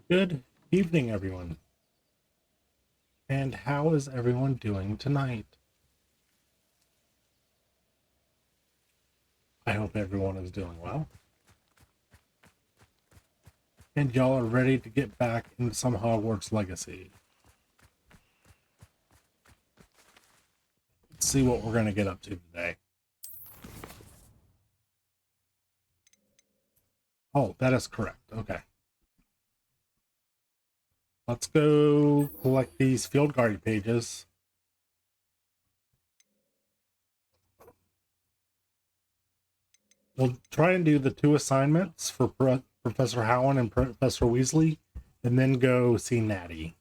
Good evening, everyone. And how is everyone doing tonight? I hope everyone is doing well. And y'all are ready to get back into some Hogwarts Legacy. Let's see what we're going to get up to today. Oh, that is correct. Okay. Let's go collect these field guide pages. We'll try and do the 2 assignments for Professor Howland and Professor Weasley, and then go see Natty.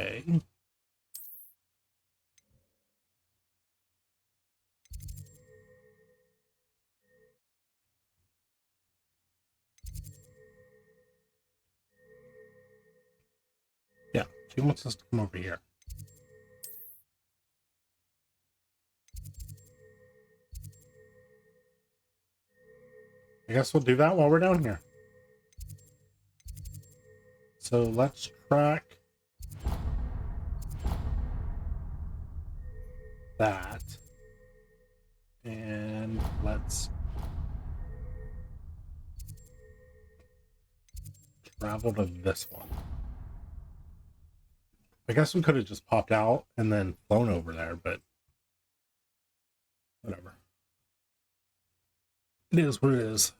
Okay. Yeah, she wants us to come over here. I guess we'll do that while we're down here. So let's track that. And let's travel to this one. I guess we could have just popped out and then flown over there, but whatever. It is what it is.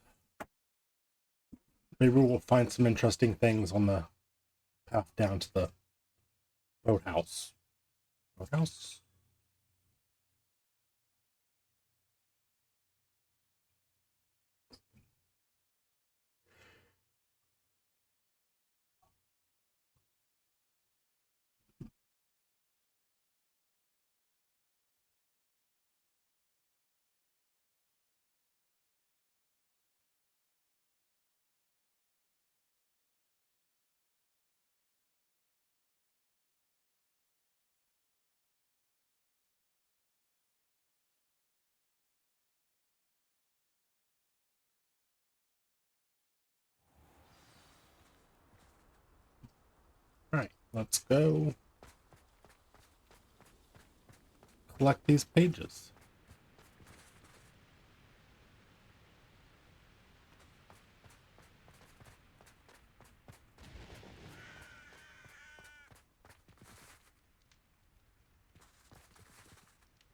Maybe we'll find some interesting things on the path down to the boathouse. Boathouse? Alright, let's go collect these pages.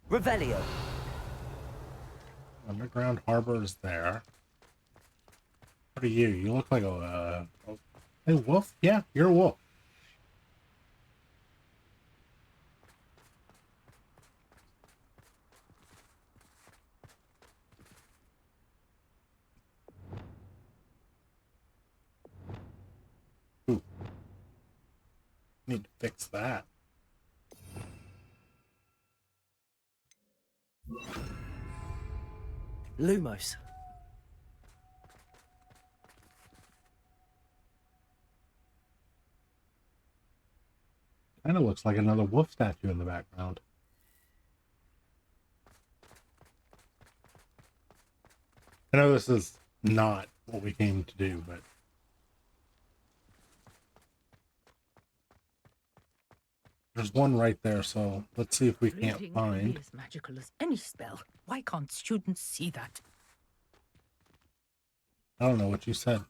Revelio. Underground harbor is there. What are you? You look like a hey, wolf? Yeah, you're a wolf. Ooh. Need to fix that. Lumos. Kind of looks like another wolf statue in the background. I know this is not what we came to do, but there's one right there, so let's see if we can't Reading find. can be as magical as any spell. Why can't students see that? I don't know what you said.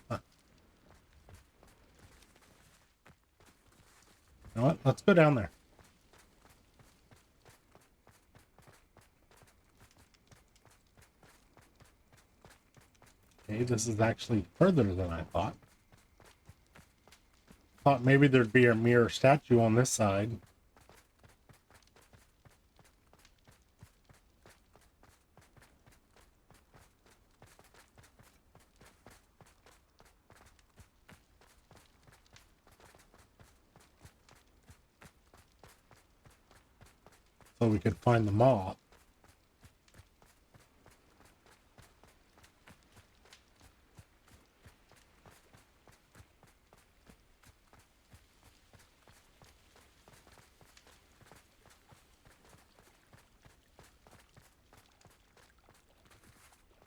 Huh. You know what? Let's go down there. Okay, this is actually further than I thought. Thought maybe there'd be a mirror statue on this side. So we could find the moth.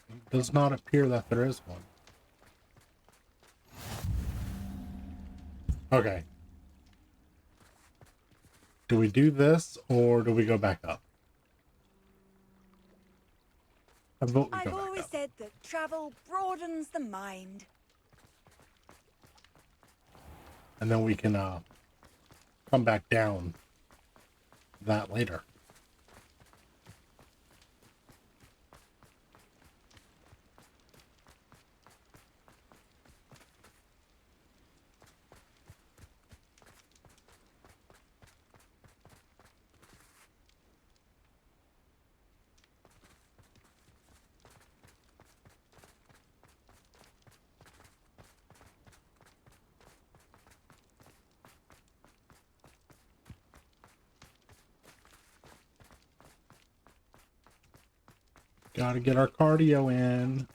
It does not appear that there is one. Okay. Do we do this or do we go back up? I vote we I've go back always up. said that travel broadens the mind. And then we can come back down that later. Gotta get our cardio in.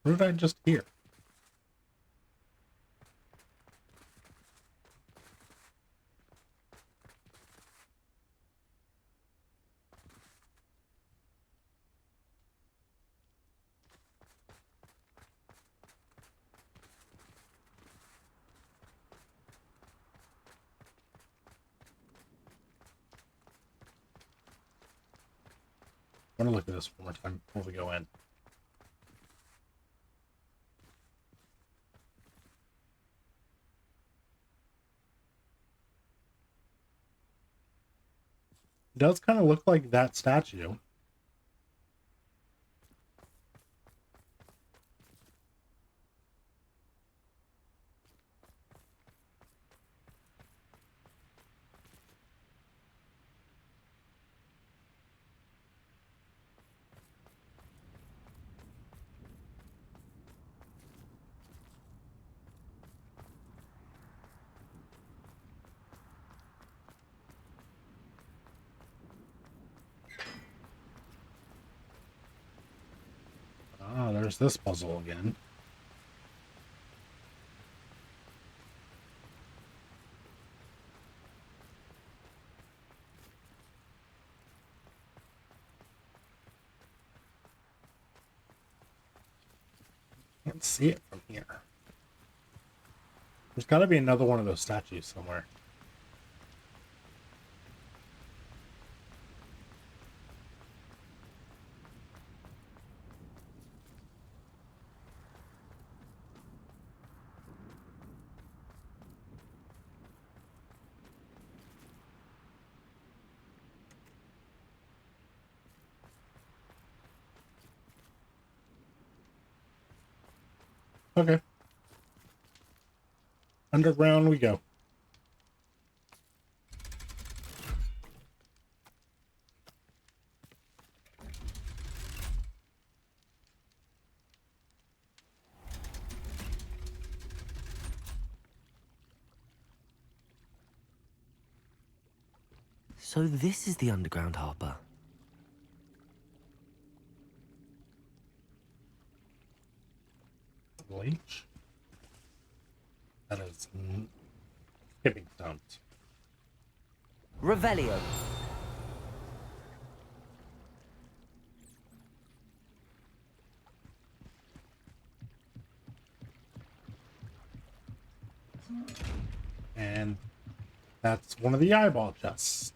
What did I just hear? I'm gonna look at this one more time before we go in. It does kind of look like that statue. Ah, there's this puzzle again. Can't see it from here. There's got to be another one of those statues somewhere. Okay. Underground we go. So this is the underground harbour. Bleach. That is skipping stones. Revelio. And that's one of the eyeball chests.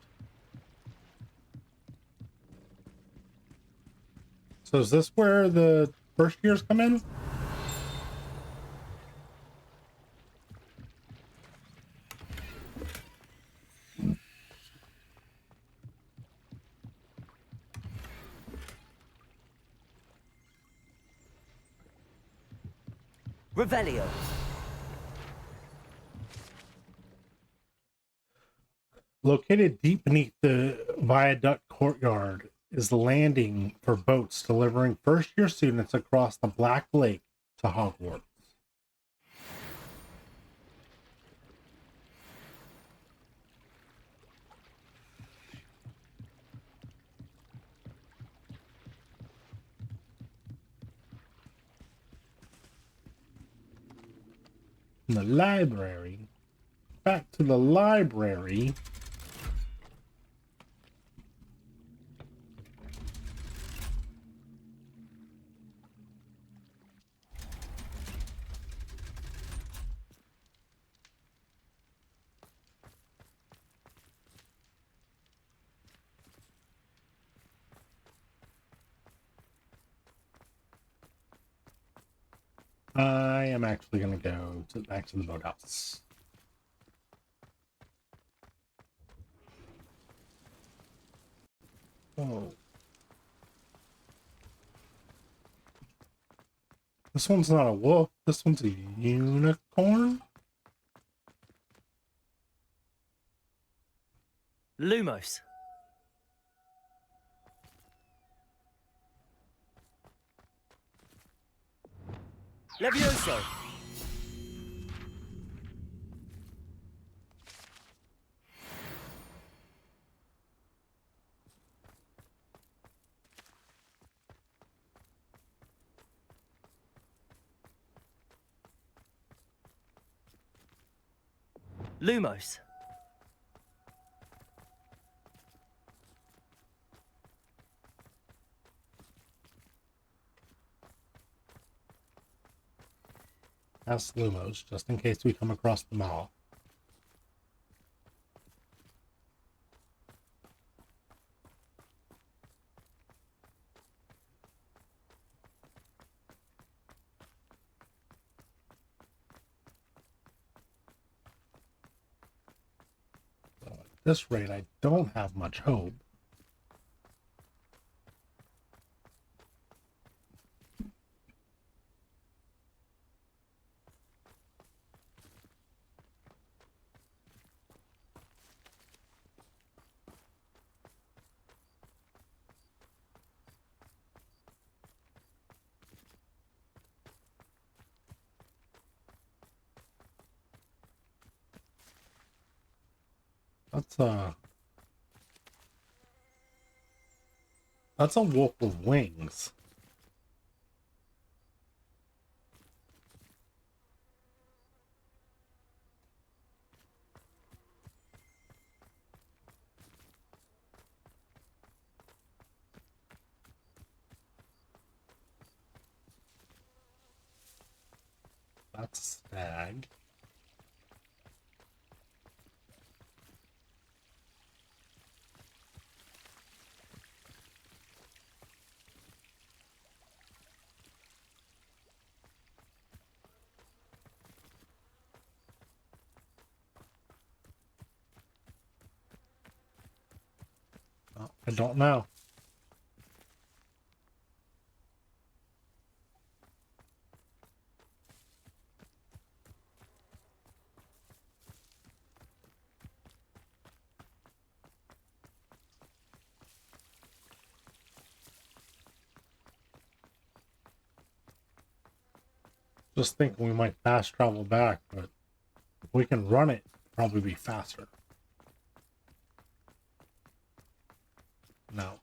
So is this where the first years come in? Revelio. Located deep beneath the viaduct courtyard is the landing for boats delivering first-year students across the Black Lake to Hogwarts. The library. Back to the library. I am actually going to go back to the boathouse. Oh. This one's not a wolf. This one's a unicorn? Lumos. Levioso. Lumos. Ask Lumos, just in case we come across them all. So at this rate, I don't have much hope. That's a wolf with wings. That's a stag. Oh, I don't know. Just thinking we might fast travel back, but if we can run it, it'll probably be faster. No.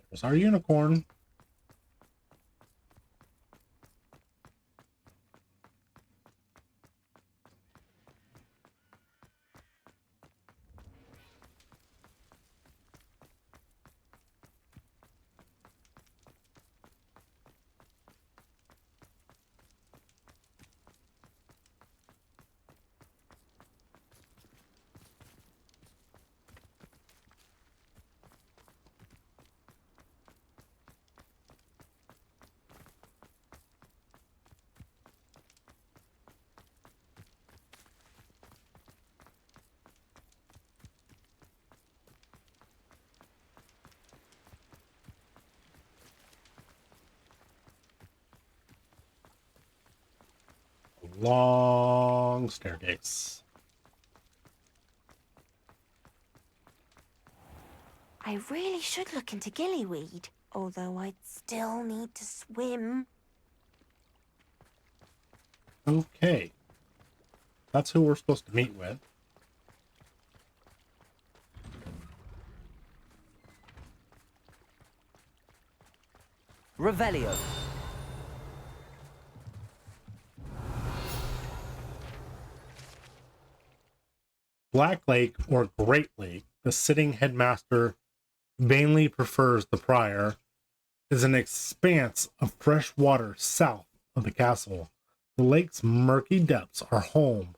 There's our unicorn. Long staircase. I really should look into gillyweed, although I'd still need to swim. Okay. That's who we're supposed to meet with. Revelio. Black Lake, or Great Lake, the sitting headmaster vainly prefers the prior, is an expanse of fresh water south of the castle. The lake's murky depths are home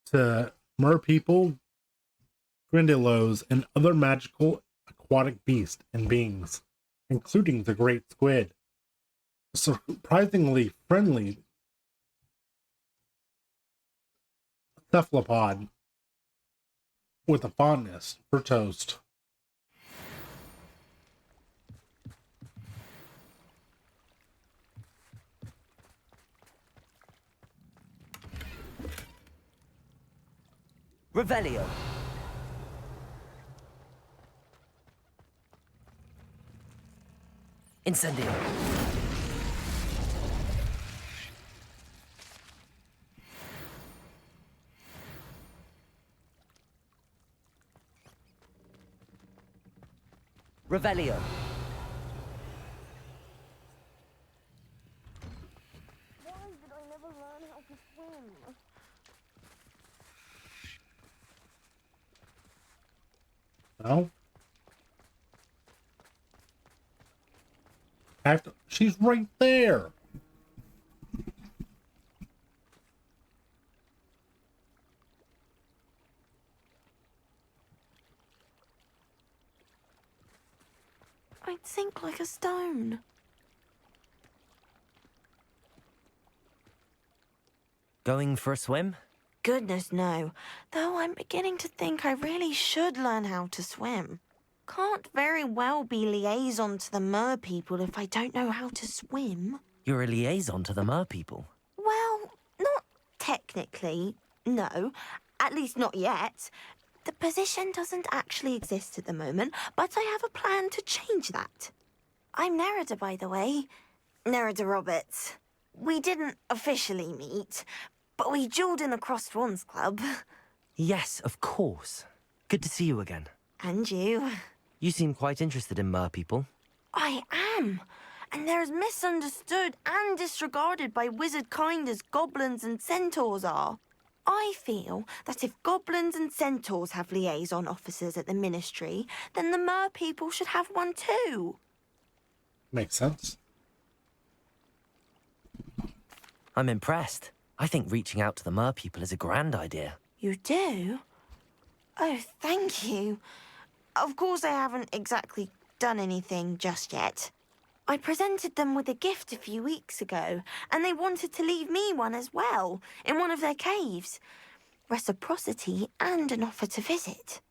to merpeople, grindylows, and other magical aquatic beasts and beings, including the great squid. A surprisingly friendly cephalopod with a fondness for toast. Revelio. Incendio. Revelio. Why did I never learn how to swim? No? She's right there. I'd sink like a stone. Going for a swim? Goodness, no. Though I'm beginning to think I really should learn how to swim. Can't very well be liaison to the mer people if I don't know how to swim. You're a liaison to the mer people. Well, not technically, no. At least not yet. The position doesn't actually exist at the moment, but I have a plan to change that. I'm Nerida, by the way. Nerida Roberts. We didn't officially meet, but we duelled in a Crossed Swans Club. Yes, of course. Good to see you again. And you. You seem quite interested in mer people. I am. And they're as misunderstood and disregarded by wizard kind as goblins and centaurs are. I feel that if goblins and centaurs have liaison officers at the ministry, then the mer people should have one too. Makes sense. I'm impressed. I think reaching out to the mer people is a grand idea. You do? Oh, thank you. Of course I haven't exactly done anything just yet. I presented them with a gift a few weeks ago, and they wanted to leave me one as well, in one of their caves. Reciprocity and an offer to visit.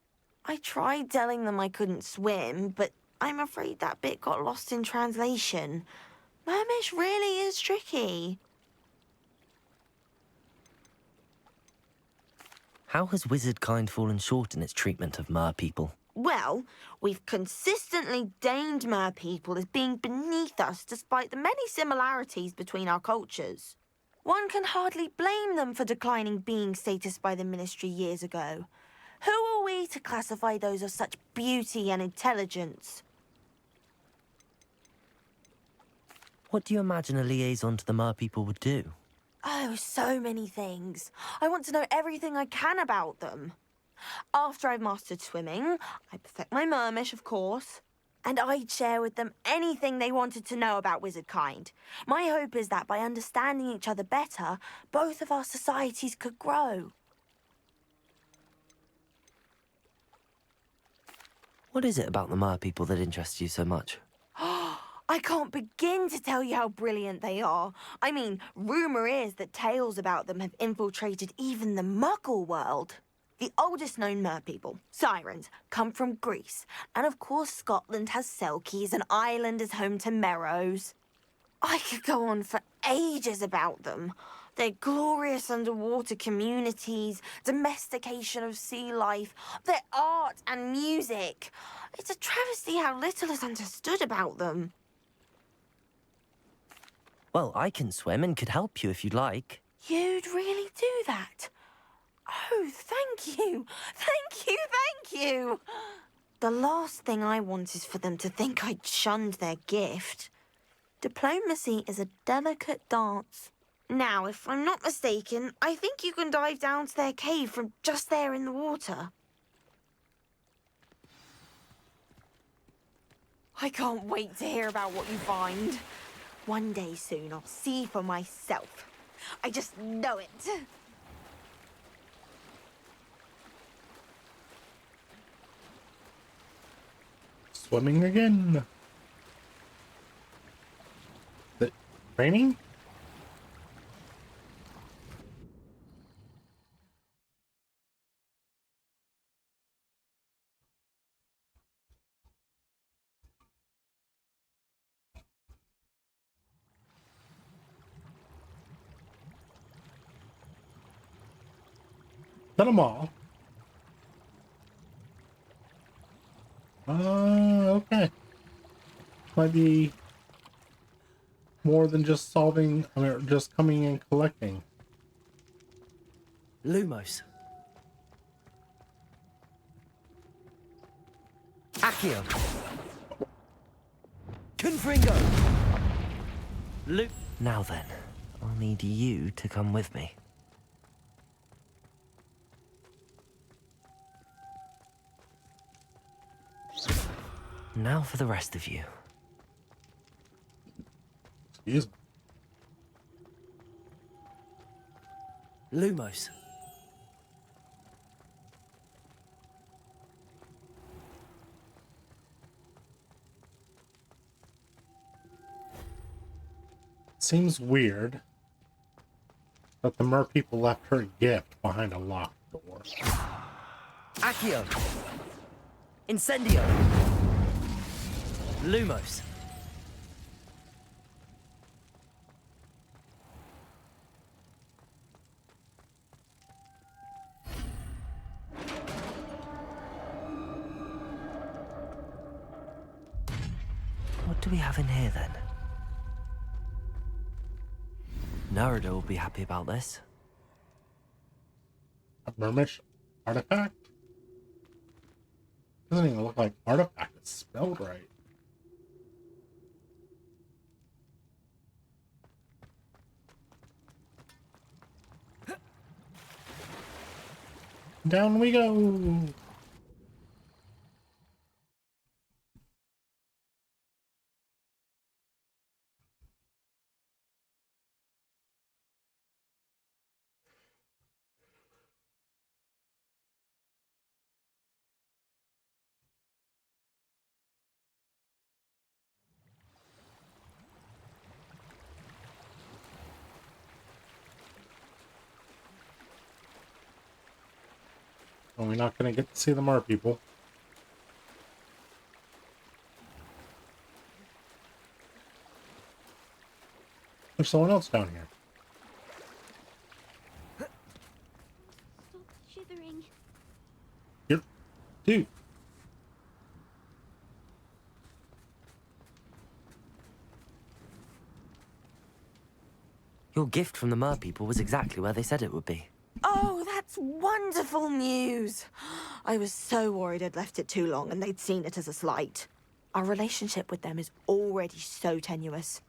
I tried telling them I couldn't swim, but I'm afraid that bit got lost in translation. Mermish really is tricky. How has wizard kind fallen short in its treatment of mer people? Well, we've consistently deemed mer people as being beneath us despite the many similarities between our cultures. One can hardly blame them for declining being status by the ministry years ago. Who are we to classify those of such beauty and intelligence? What do you imagine a liaison to the mer people would do? Oh, so many things. I want to know everything I can about them. After I've mastered swimming, I perfect my mermish, of course. And I'd share with them anything they wanted to know about wizard kind. My hope is that by understanding each other better, both of our societies could grow. What is it about the mer people that interests you so much? I can't begin to tell you how brilliant they are. I mean, rumour is that tales about them have infiltrated even the Muggle world. The oldest known merpeople, sirens, come from Greece. And of course Scotland has Selkies and Ireland is home to Merrows. I could go on for ages about them. Their glorious underwater communities, domestication of sea life, their art and music. It's a travesty how little is understood about them. Well, I can swim and could help you if you'd like. You'd really do that? Oh, thank you. Thank you, thank you. The last thing I want is for them to think I'd shunned their gift. Diplomacy is a delicate dance. Now, if I'm not mistaken, I think you can dive down to their cave from just there in the water. I can't wait to hear about what you find. One day soon, I'll see for myself. I just know it. Swimming again. Is it raining? Done them all. Okay. Might be more than just solving, just coming and collecting. Lumos. Accio. Confringo. Now then, I'll need you to come with me. Now for the rest of you. Excuse me. Lumos. Seems weird that the mer people left her gift behind a locked door. Accio. Incendio. Lumos. What do we have in here then? Narada will be happy about this. A mermish artifact? Doesn't even look like artifact. It's spelled right. Down we go. Well, we're not going to get to see the mer people. There's someone else down here. Stop shivering. Yep. Dude. Your gift from the mer people was exactly where they said it would be. Oh, that's wonderful news. I was so worried I'd left it too long and they'd seen it as a slight. Our relationship with them is already so tenuous.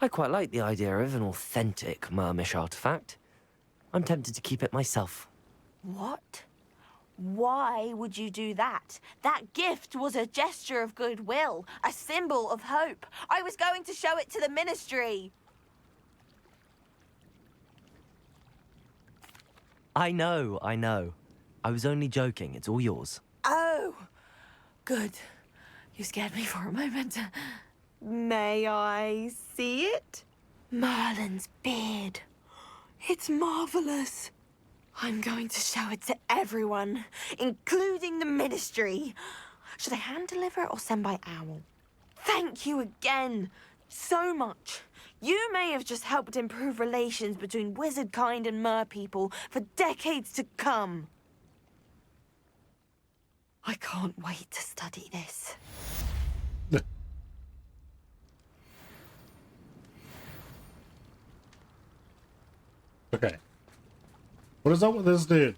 I quite like the idea of an authentic Mermish artifact. I'm tempted to keep it myself. What? Why would you do that? That gift was a gesture of goodwill, a symbol of hope. I was going to show it to the ministry. I know. I was only joking. It's all yours. Oh, good. You scared me for a moment. May I see it? Merlin's beard. It's marvelous. I'm going to show it to everyone, including the ministry. Should I hand deliver it or send by owl? Thank you again, so much. You may have just helped improve relations between wizard kind and mer people for decades to come. I can't wait to study this. Okay. What is up with this dude?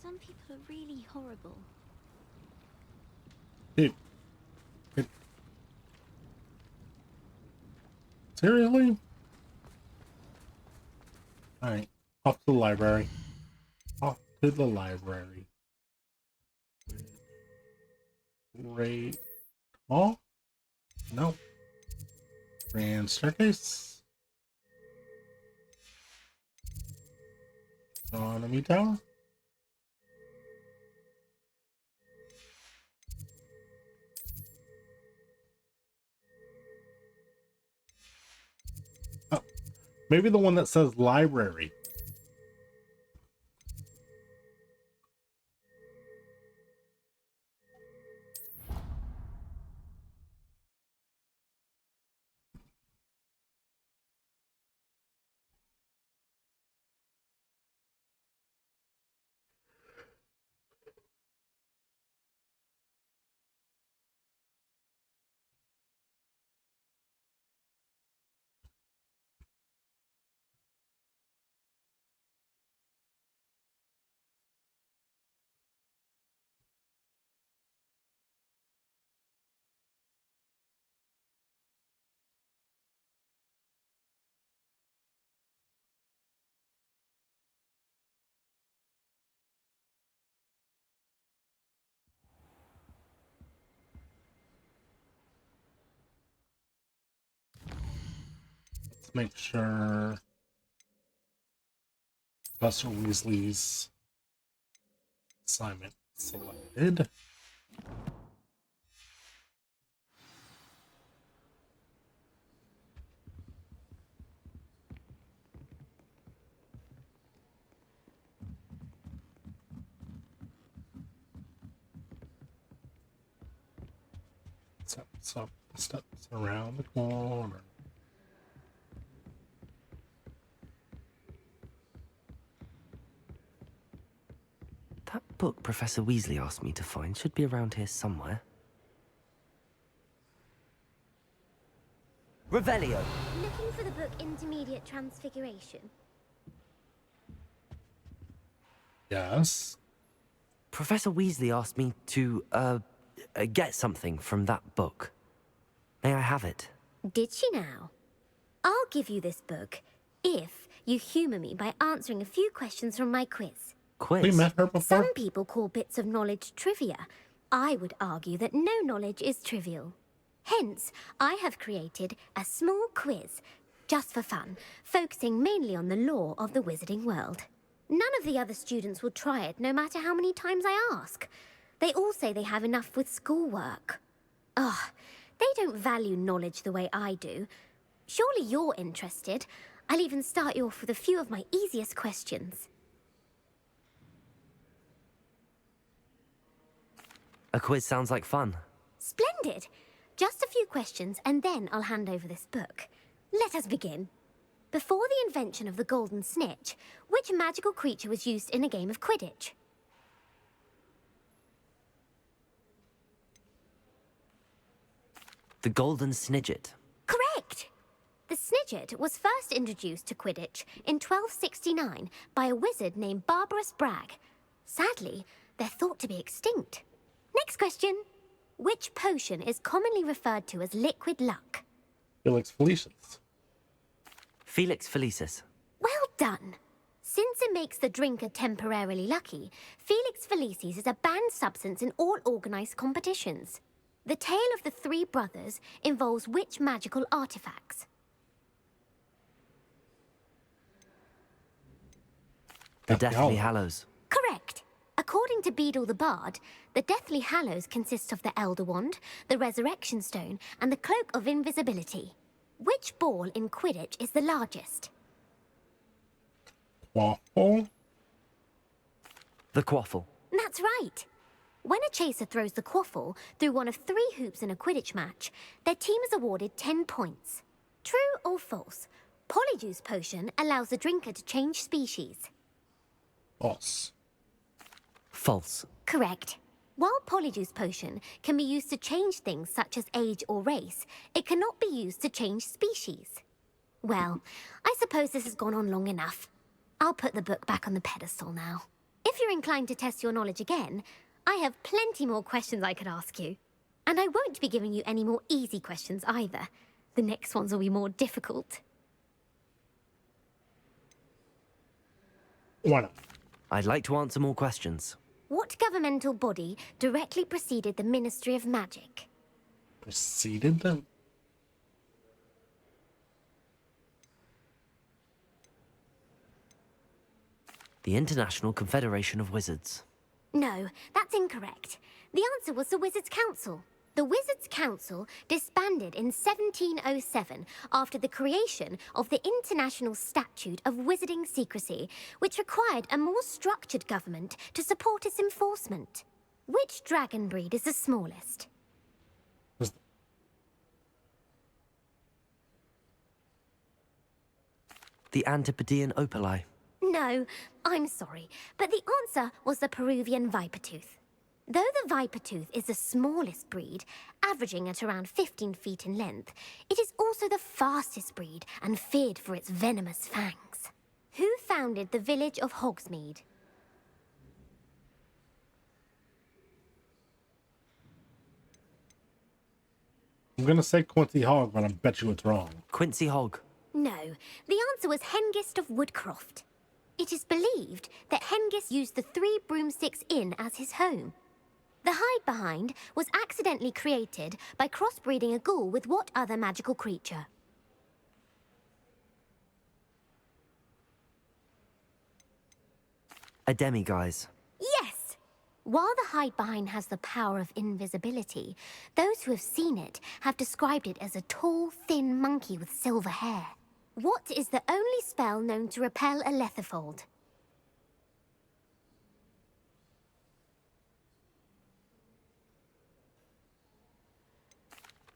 Some people are really horrible. Dude. Seriously? Alright. Off to the library. Off to the library. Great. Oh? No. Grand staircase. Astronomy tower. Oh, maybe the one that says library. Let's make sure Professor Weasley's assignment selected. Steps around the corner. That book Professor Weasley asked me to find should be around here somewhere. Revelio! Looking for the book Intermediate Transfiguration? Yes. Professor Weasley asked me to, get something from that book. May I have it? Did she now? I'll give you this book if you humour me by answering a few questions from my quiz. Quiz? We met her before. Some people call bits of knowledge trivia. I would argue that no knowledge is trivial. Hence, I have created a small quiz, just for fun, focusing mainly on the lore of the wizarding world. None of the other students will try it, no matter how many times I ask. They all say they have enough with schoolwork. Ugh, they don't value knowledge the way I do. Surely you're interested. I'll even start you off with a few of my easiest questions. A quiz sounds like fun. Splendid! Just a few questions, and then I'll hand over this book. Let us begin. Before the invention of the golden snitch, which magical creature was used in a game of Quidditch? The Golden Snidget. Correct! The Snidget was first introduced to Quidditch in 1269 by a wizard named Barbarous Bragg. Sadly, they're thought to be extinct. Next question. Which potion is commonly referred to as liquid luck? Felix Felicis. Felix Felicis. Well done. Since it makes the drinker temporarily lucky, Felix Felicis is a banned substance in all organised competitions. The tale of the three brothers involves which magical artifacts? The Deathly Hallows. Correct. According to Beadle the Bard, the Deathly Hallows consists of the Elder Wand, the Resurrection Stone, and the Cloak of Invisibility. Which ball in Quidditch is the largest? Quaffle? The Quaffle. That's right. When a chaser throws the quaffle through one of 3 hoops in a Quidditch match, their team is awarded 10 points. True or false? Polyjuice Potion allows the drinker to change species. False. False. Correct. While Polyjuice Potion can be used to change things such as age or race, it cannot be used to change species. Well, I suppose this has gone on long enough. I'll put the book back on the pedestal now. If you're inclined to test your knowledge again, I have plenty more questions I could ask you. And I won't be giving you any more easy questions either. The next ones will be more difficult. Why not? I'd like to answer more questions. What governmental body directly preceded the Ministry of Magic? Preceded them? The International Confederation of Wizards. No, that's incorrect. The answer was the Wizards' Council. The Wizards' Council disbanded in 1707 after the creation of the International Statute of Wizarding Secrecy, which required a more structured government to support its enforcement. Which dragon breed is the smallest? The Antipodean Opali. No, I'm sorry, but the answer was the Peruvian Vipertooth. Though the Vipertooth is the smallest breed, averaging at around 15 feet in length, it is also the fastest breed and feared for its venomous fangs. Who founded the village of Hogsmeade? I'm gonna say Quincy Hogg, but I bet you it's wrong. Quincy Hogg. No, the answer was Hengist of Woodcroft. It is believed that Hengist used the 3 Broomsticks Inn as his home. The hide-behind was accidentally created by crossbreeding a ghoul with what other magical creature? A demiguise. Yes! While the hide-behind has the power of invisibility, those who have seen it have described it as a tall, thin monkey with silver hair. What is the only spell known to repel a letherfold?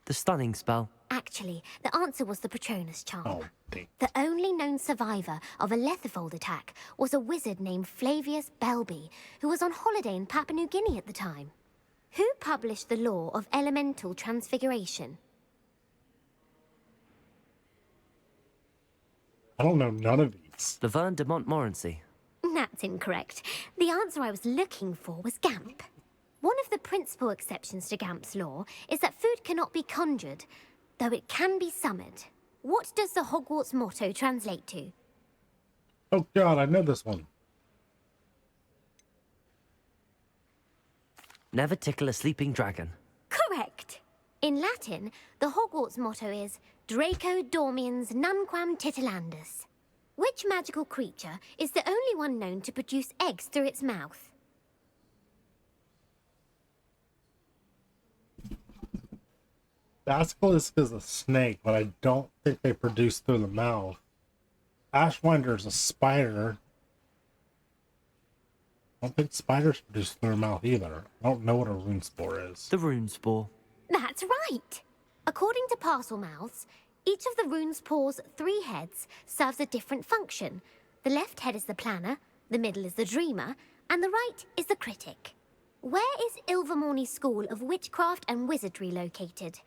The stunning spell. Actually, the answer was the Patronus charm. Oh, dang. The only known survivor of a letherfold attack was a wizard named Flavius Belby, who was on holiday in Papua New Guinea at the time. Who published the law of elemental transfiguration? I don't know none of these. Laverne de Montmorency. That's incorrect. The answer I was looking for was Gamp. One of the principal exceptions to Gamp's law is that food cannot be conjured, though it can be summoned. What does the Hogwarts motto translate to? Oh god, I know this one. Never tickle a sleeping dragon. Correct. In Latin, the Hogwarts motto is Draco dormiens nunquam titilandus. Which magical creature is the only one known to produce eggs through its mouth? Basilisk is a snake, but I don't think they produce through the mouth. Ashwinder is a spider. I don't think spiders produce through their mouth either. I don't know what a rune spore is. The rune spore. That's right. According to Parselmouths, each of the rune's paws' 3 heads serves a different function. The left head is the planner, the middle is the dreamer, and the right is the critic. Where is Ilvermorny School of Witchcraft and Wizardry located?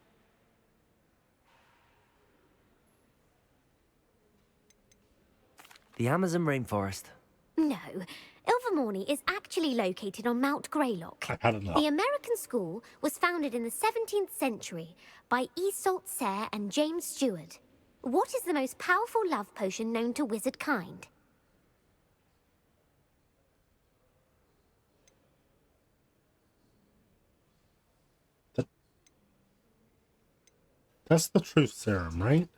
The Amazon rainforest. No, Ilvermorny is actually located on Mount Greylock. I've had enough. The American school was founded in the 17th century by Iseult Sayre and James Stewart. What is the most powerful love potion known to wizard kind? That's the truth serum, right?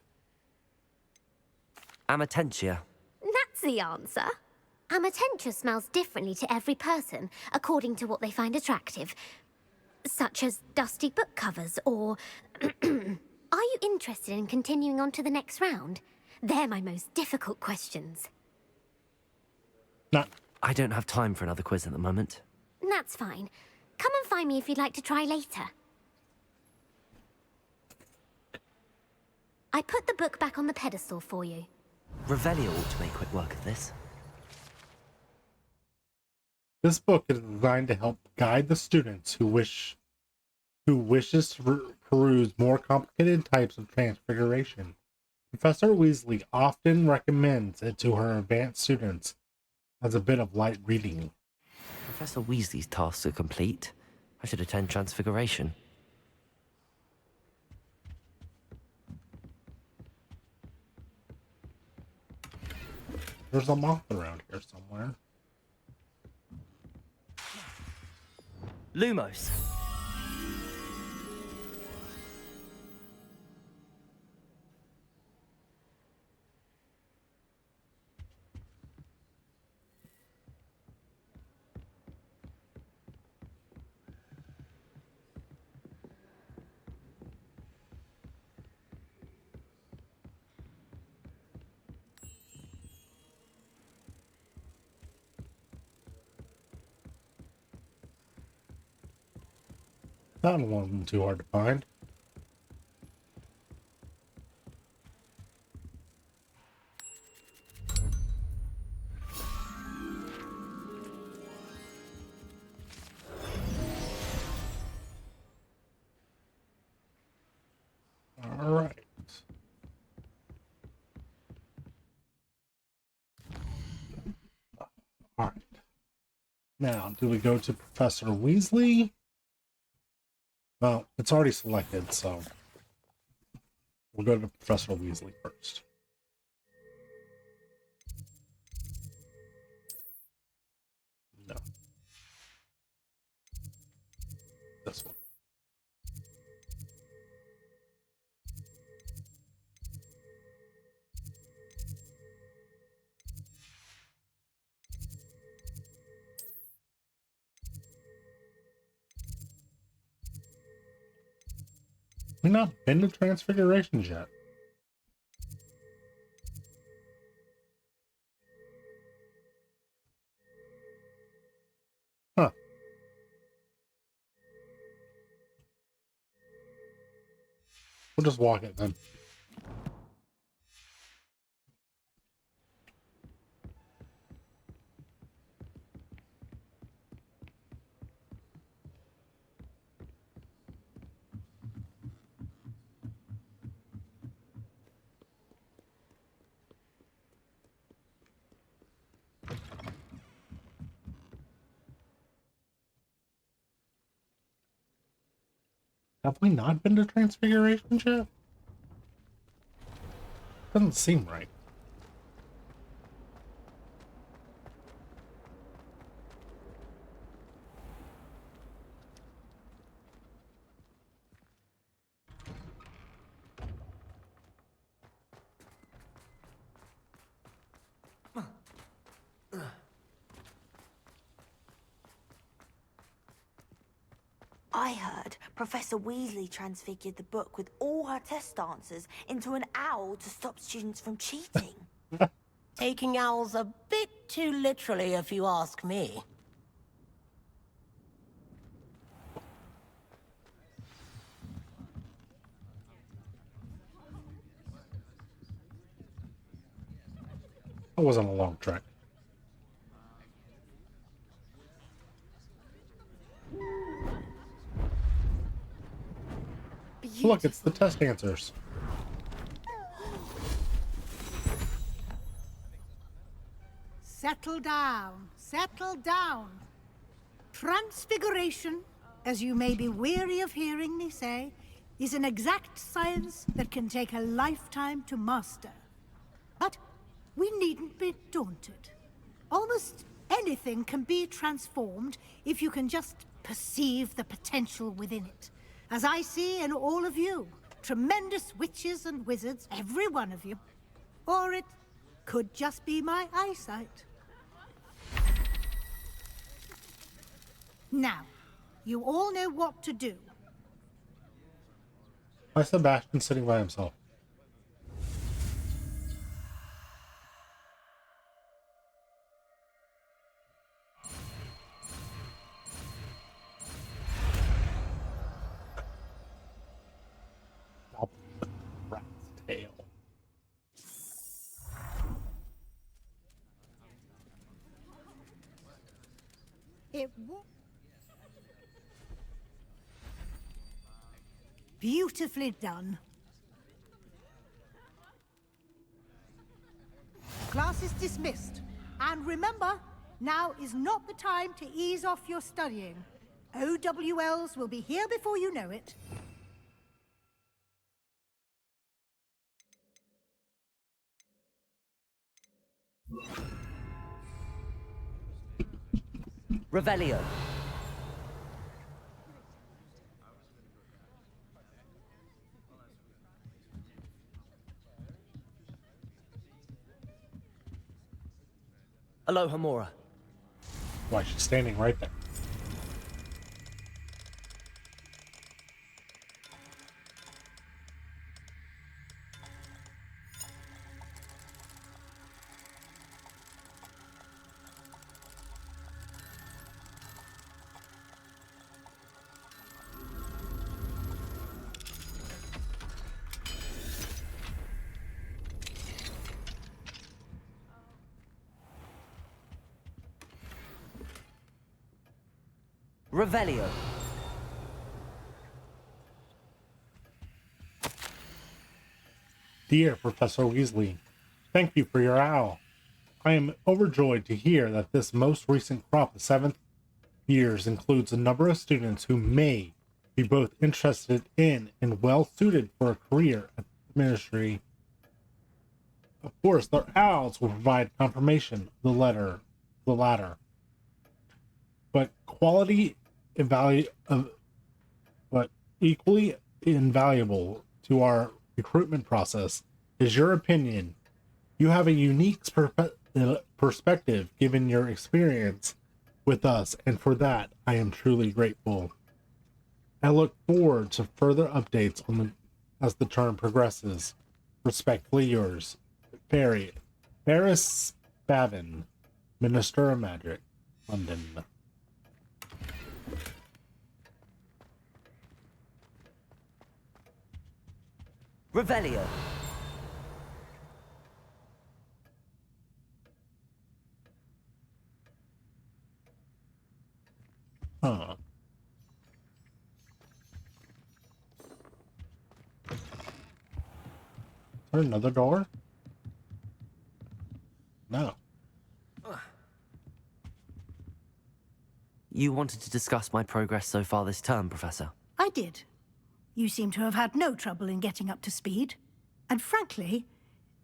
Amatentia. That's the answer. Amatentia smells differently to every person, according to what they find attractive. Such as dusty book covers, or... Are you interested in continuing on to the next round? They're my most difficult questions. No. I don't have time for another quiz at the moment. That's fine. Come and find me if you'd like to try later. I put the book back on the pedestal for you. Revelio ought to make quick work of this. This book is designed to help guide the students who wishes to peruse more complicated types of transfiguration. Professor Weasley often recommends it to her advanced students as a bit of light reading. Professor Weasley's tasks are complete. I should attend Transfiguration. There's a moth around here somewhere. Lumos. That one wasn't too hard to find. All right. All right. Now, do we go to Professor Weasley? Well, it's already selected, so we'll go to Professor Weasley first. No. This one. We've not been to Transfigurations yet. Huh. We'll just walk it then. Have we not been to Transfiguration yet? Doesn't seem right. I heard Professor Weasley transfigured the book with all her test answers into an owl to stop students from cheating. Taking owls a bit too literally, if you ask me. That wasn't a long trek. Look, it's the test answers. Settle down. Settle down. Transfiguration, as you may be weary of hearing me say, is an exact science that can take a lifetime to master. But we needn't be daunted. Almost anything can be transformed if you can just perceive the potential within it. As I see in all of you, tremendous witches and wizards, every one of you. Or it could just be my eyesight. Now, you all know what to do. Why is Sebastian sitting by himself? Rat's tail. It beautifully done. Class is dismissed. And remember, now is not the time to ease off your studying. OWLs will be here before you know it. Revelio. Aloha Mora. Why, she's standing right there. Revelio. Dear Professor Weasley, thank you for your owl. I am overjoyed to hear that this most recent crop of 7th years includes a number of students who may be both interested in and well suited for a career at the ministry. Of course, their owls will provide confirmation of the latter. But but equally invaluable to our recruitment process is your opinion. You have a unique perspective given your experience with us, and for that I am truly grateful. I look forward to further updates as the term progresses. Respectfully yours, Ferris Spavin, Minister of Magic, London. Revelio. Huh. Is there another door? No. You wanted to discuss my progress so far this term, Professor? I did. You seem to have had no trouble in getting up to speed. And frankly,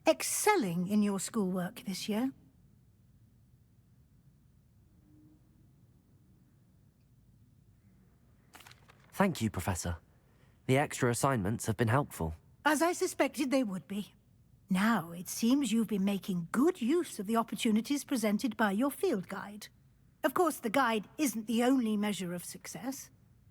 excelling in your schoolwork this year. Thank you, Professor. The extra assignments have been helpful. As I suspected they would be. Now, it seems you've been making good use of the opportunities presented by your field guide. Of course, the guide isn't the only measure of success.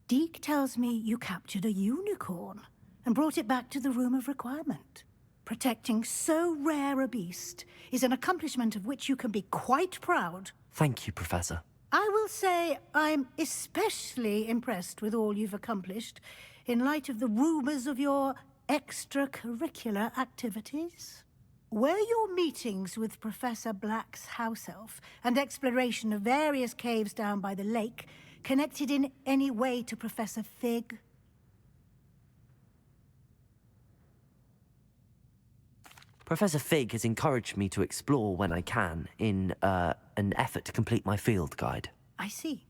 Deke tells me you captured a unicorn and brought it back to the Room of Requirement. Protecting so rare a beast is an accomplishment of which you can be quite proud. Thank you, Professor. I will say I'm especially impressed with all you've accomplished in light of the rumors of your extracurricular activities. Were your meetings with Professor Black's house elf and exploration of various caves down by the lake connected in any way to Professor Fig? Professor Fig has encouraged me to explore when I can in an effort to complete my field guide. I see.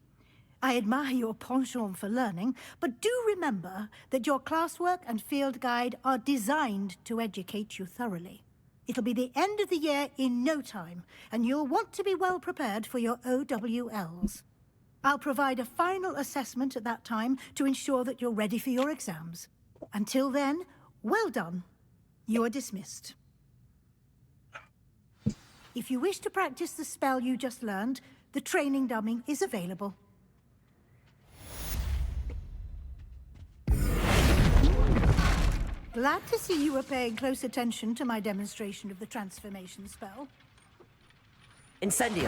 I admire your penchant for learning, but do remember that your classwork and field guide are designed to educate you thoroughly. It'll be the end of the year in no time, and you'll want to be well prepared for your OWLs. I'll provide a final assessment at that time to ensure that you're ready for your exams. Until then, well done. You are dismissed. If you wish to practice the spell you just learned, the training dummy is available. Glad to see you were paying close attention to my demonstration of the transformation spell. Incendio! Since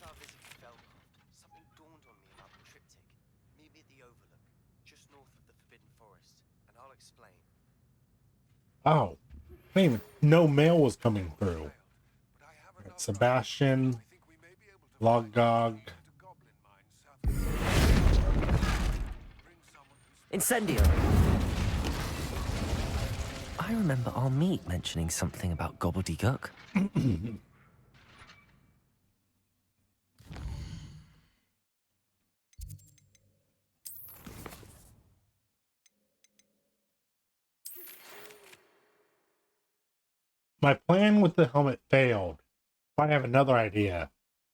our visit to Velcroft, something dawned on me about the triptych. Meet me at the Overlook, just north of the Forbidden Forest, and I'll explain. Oh, man, no mail was coming through. Sebastian, Logog. Incendio! I remember our meet mentioning something about gobbledygook. My plan with the helmet failed, but I have another idea.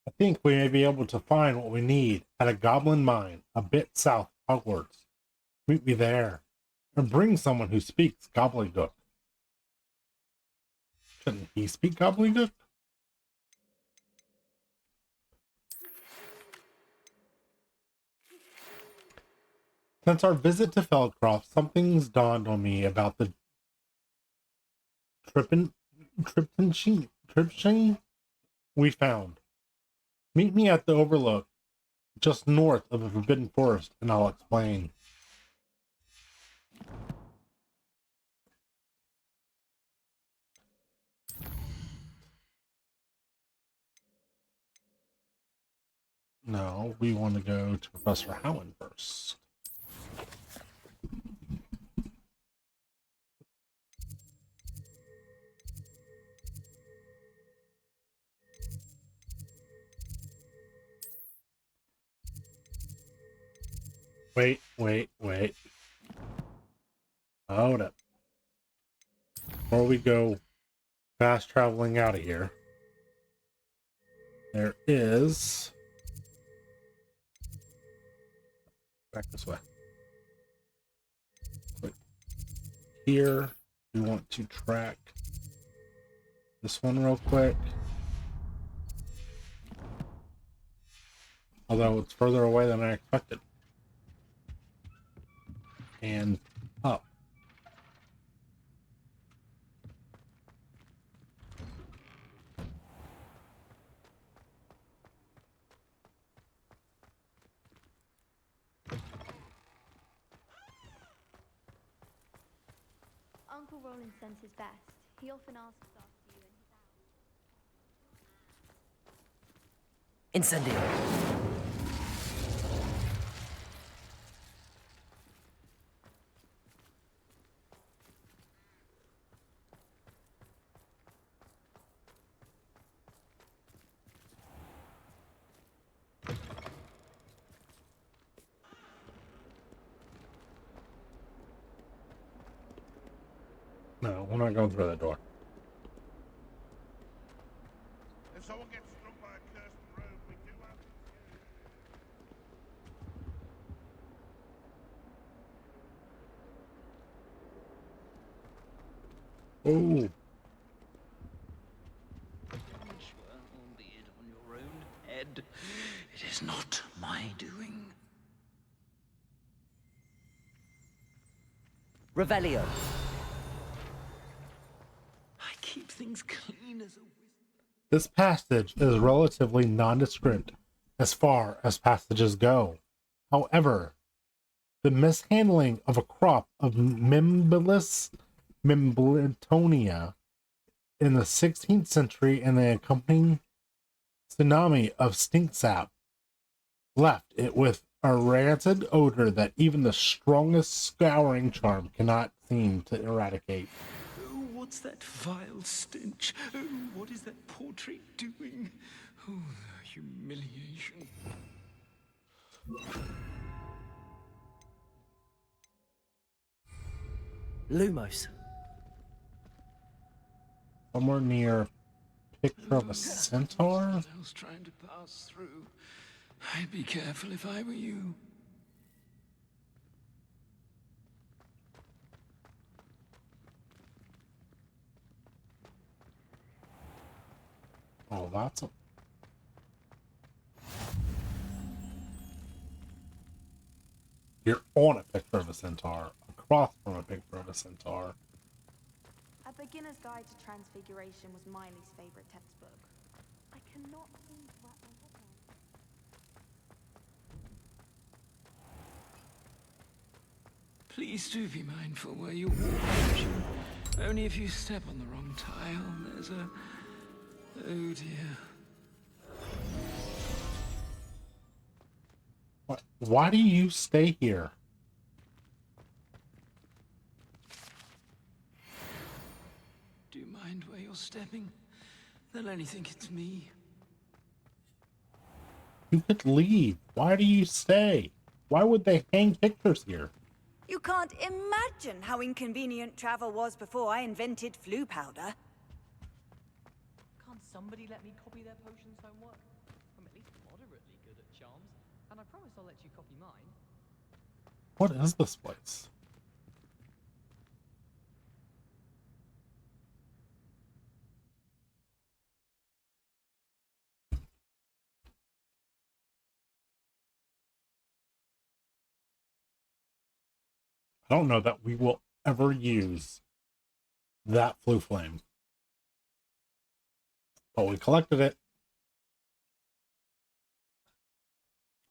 I think we may be able to find what we need at a goblin mine a bit south of Hogwarts. Meet me there, and bring someone who speaks gobbledygook. Shouldn't he speak gobbledygook? Since our visit to Feldcroft, something's dawned on me about the triptych we found. Meet me at the Overlook, just north of the Forbidden Forest, and I'll explain. No, we want to go to Professor Howland first. Wait. Hold up. Before we go fast traveling out of here, there is... Back this way. Click here. We want to track this one real quick. Although it's further away than I expected. And up. Uncle Roland sends his best. He often asks after you in his hours. Incendio! No, we're not going through that door. If someone gets struck by a cursed road, we do have Oh. Albeit on your own head, it is not my doing. Revelio! I keep things clean as a wizard. This passage is relatively nondescript as far as passages go. However, the mishandling of a crop of Mimbletonia in the 16th century and the accompanying tsunami of stink sap left it with a rancid odor that even the strongest scouring charm cannot seem to eradicate. Oh, what's that vile stench? Oh, what is that portrait doing? Oh, the humiliation. Lumos. Somewhere near picture of a centaur? Someone else trying to pass through. I'd be careful if I were you. Oh, that's a... You're on a picture of a centaur, across from a picture of a centaur. A Beginner's Guide to Transfiguration was Miley's favorite textbook. I cannot seem to wrap my head around it. Please do be mindful where you walk. Only if you step on the wrong tile, there's a... Oh dear. What? Why do you stay here? Do you mind where you're stepping? They'll only think it's me. You could leave. Why do you stay? Why would they hang pictures here? You can't imagine how inconvenient travel was before I invented flu powder. Can't somebody let me copy their potions homework? I'm at least moderately good at charms, and I promise I'll let you copy mine. What is this place? I don't know that we will ever use that flu flame. But we collected it.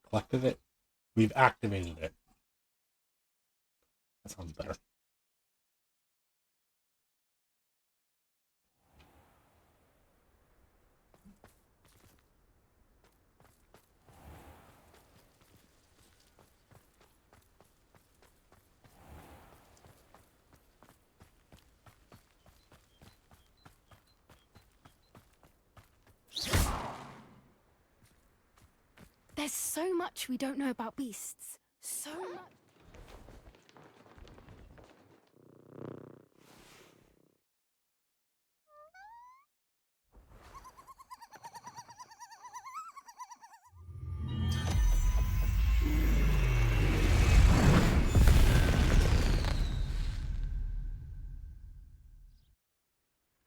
Collected it. We've activated it. That sounds better. There's so much we don't know about beasts. So much.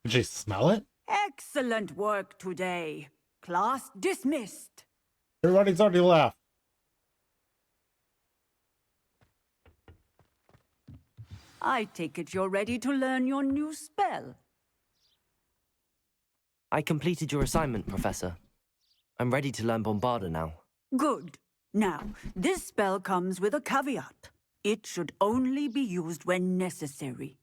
Did she smell it? Excellent work today. Class dismissed. Everybody's already left. I take it you're ready to learn your new spell. I completed your assignment, Professor. I'm ready to learn Bombarda now. Good. Now, this spell comes with a caveat. It should only be used when necessary.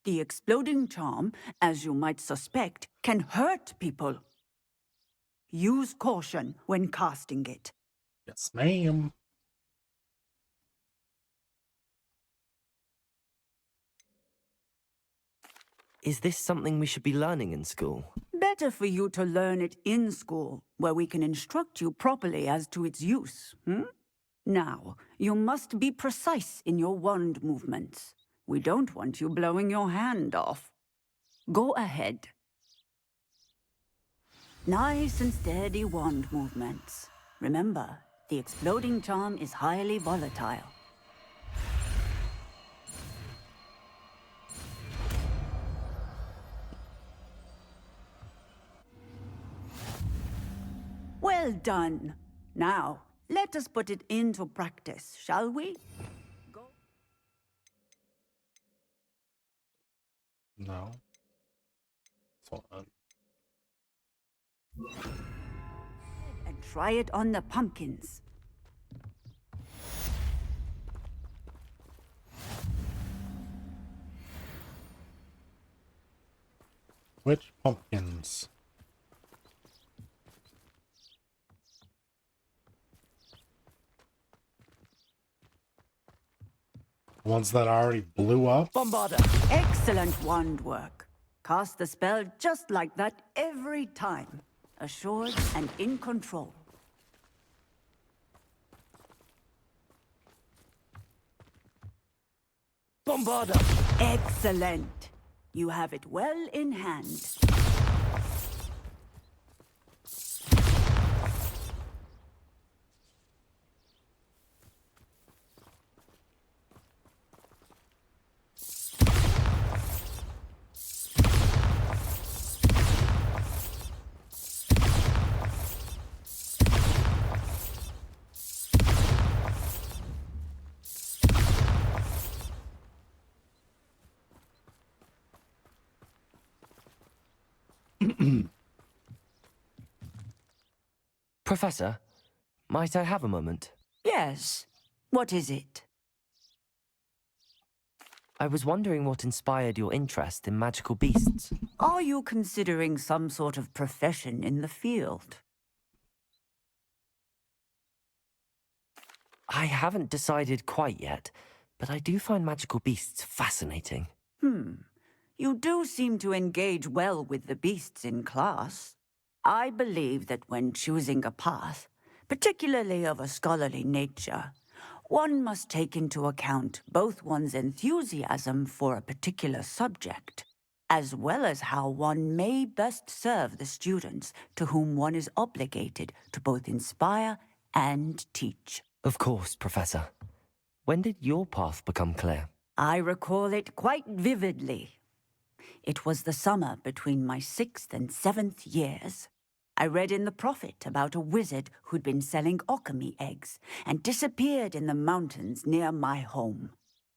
The exploding charm, as you might suspect, can hurt people. Use caution when casting it. Yes, ma'am. Is this something we should be learning in school? Better for you to learn it in school, where we can instruct you properly as to its use. Now, you must be precise in your wand movements. We don't want you blowing your hand off. Go ahead. Nice and steady wand movements. Remember, the exploding charm is highly volatile. Well done. Now, let us put it into practice, shall we? Go. No. Hold on. And try it on the pumpkins. Which pumpkins? Ones that already blew up? Bombarda! Excellent wand work. Cast the spell just like that every time. Assured and in control. Bombarda! Excellent. You have it well in hand. Professor, might I have a moment? Yes. What is it? I was wondering what inspired your interest in magical beasts. Are you considering some sort of profession in the field? I haven't decided quite yet, but I do find magical beasts fascinating. You do seem to engage well with the beasts in class. I believe that when choosing a path, particularly of a scholarly nature, one must take into account both one's enthusiasm for a particular subject, as well as how one may best serve the students to whom one is obligated to both inspire and teach. Of course, Professor. When did your path become clear? I recall it quite vividly. It was the summer between my 6th and 7th years. I read in the Prophet about a wizard who'd been selling alchemy eggs and disappeared in the mountains near my home.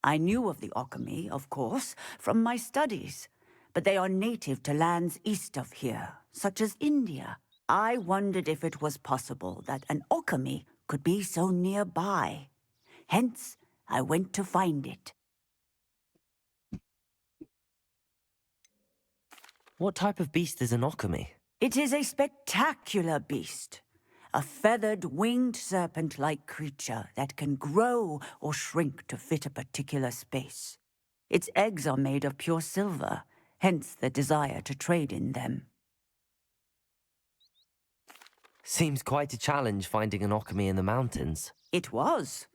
I knew of the alchemy, of course, from my studies, but they are native to lands east of here, such as India. I wondered if it was possible that an alchemy could be so nearby. Hence, I went to find it. What type of beast is an alchemy? It is a spectacular beast. A feathered, winged serpent-like creature that can grow or shrink to fit a particular space. Its eggs are made of pure silver, hence the desire to trade in them. Seems quite a challenge finding an alchemy in the mountains. It was.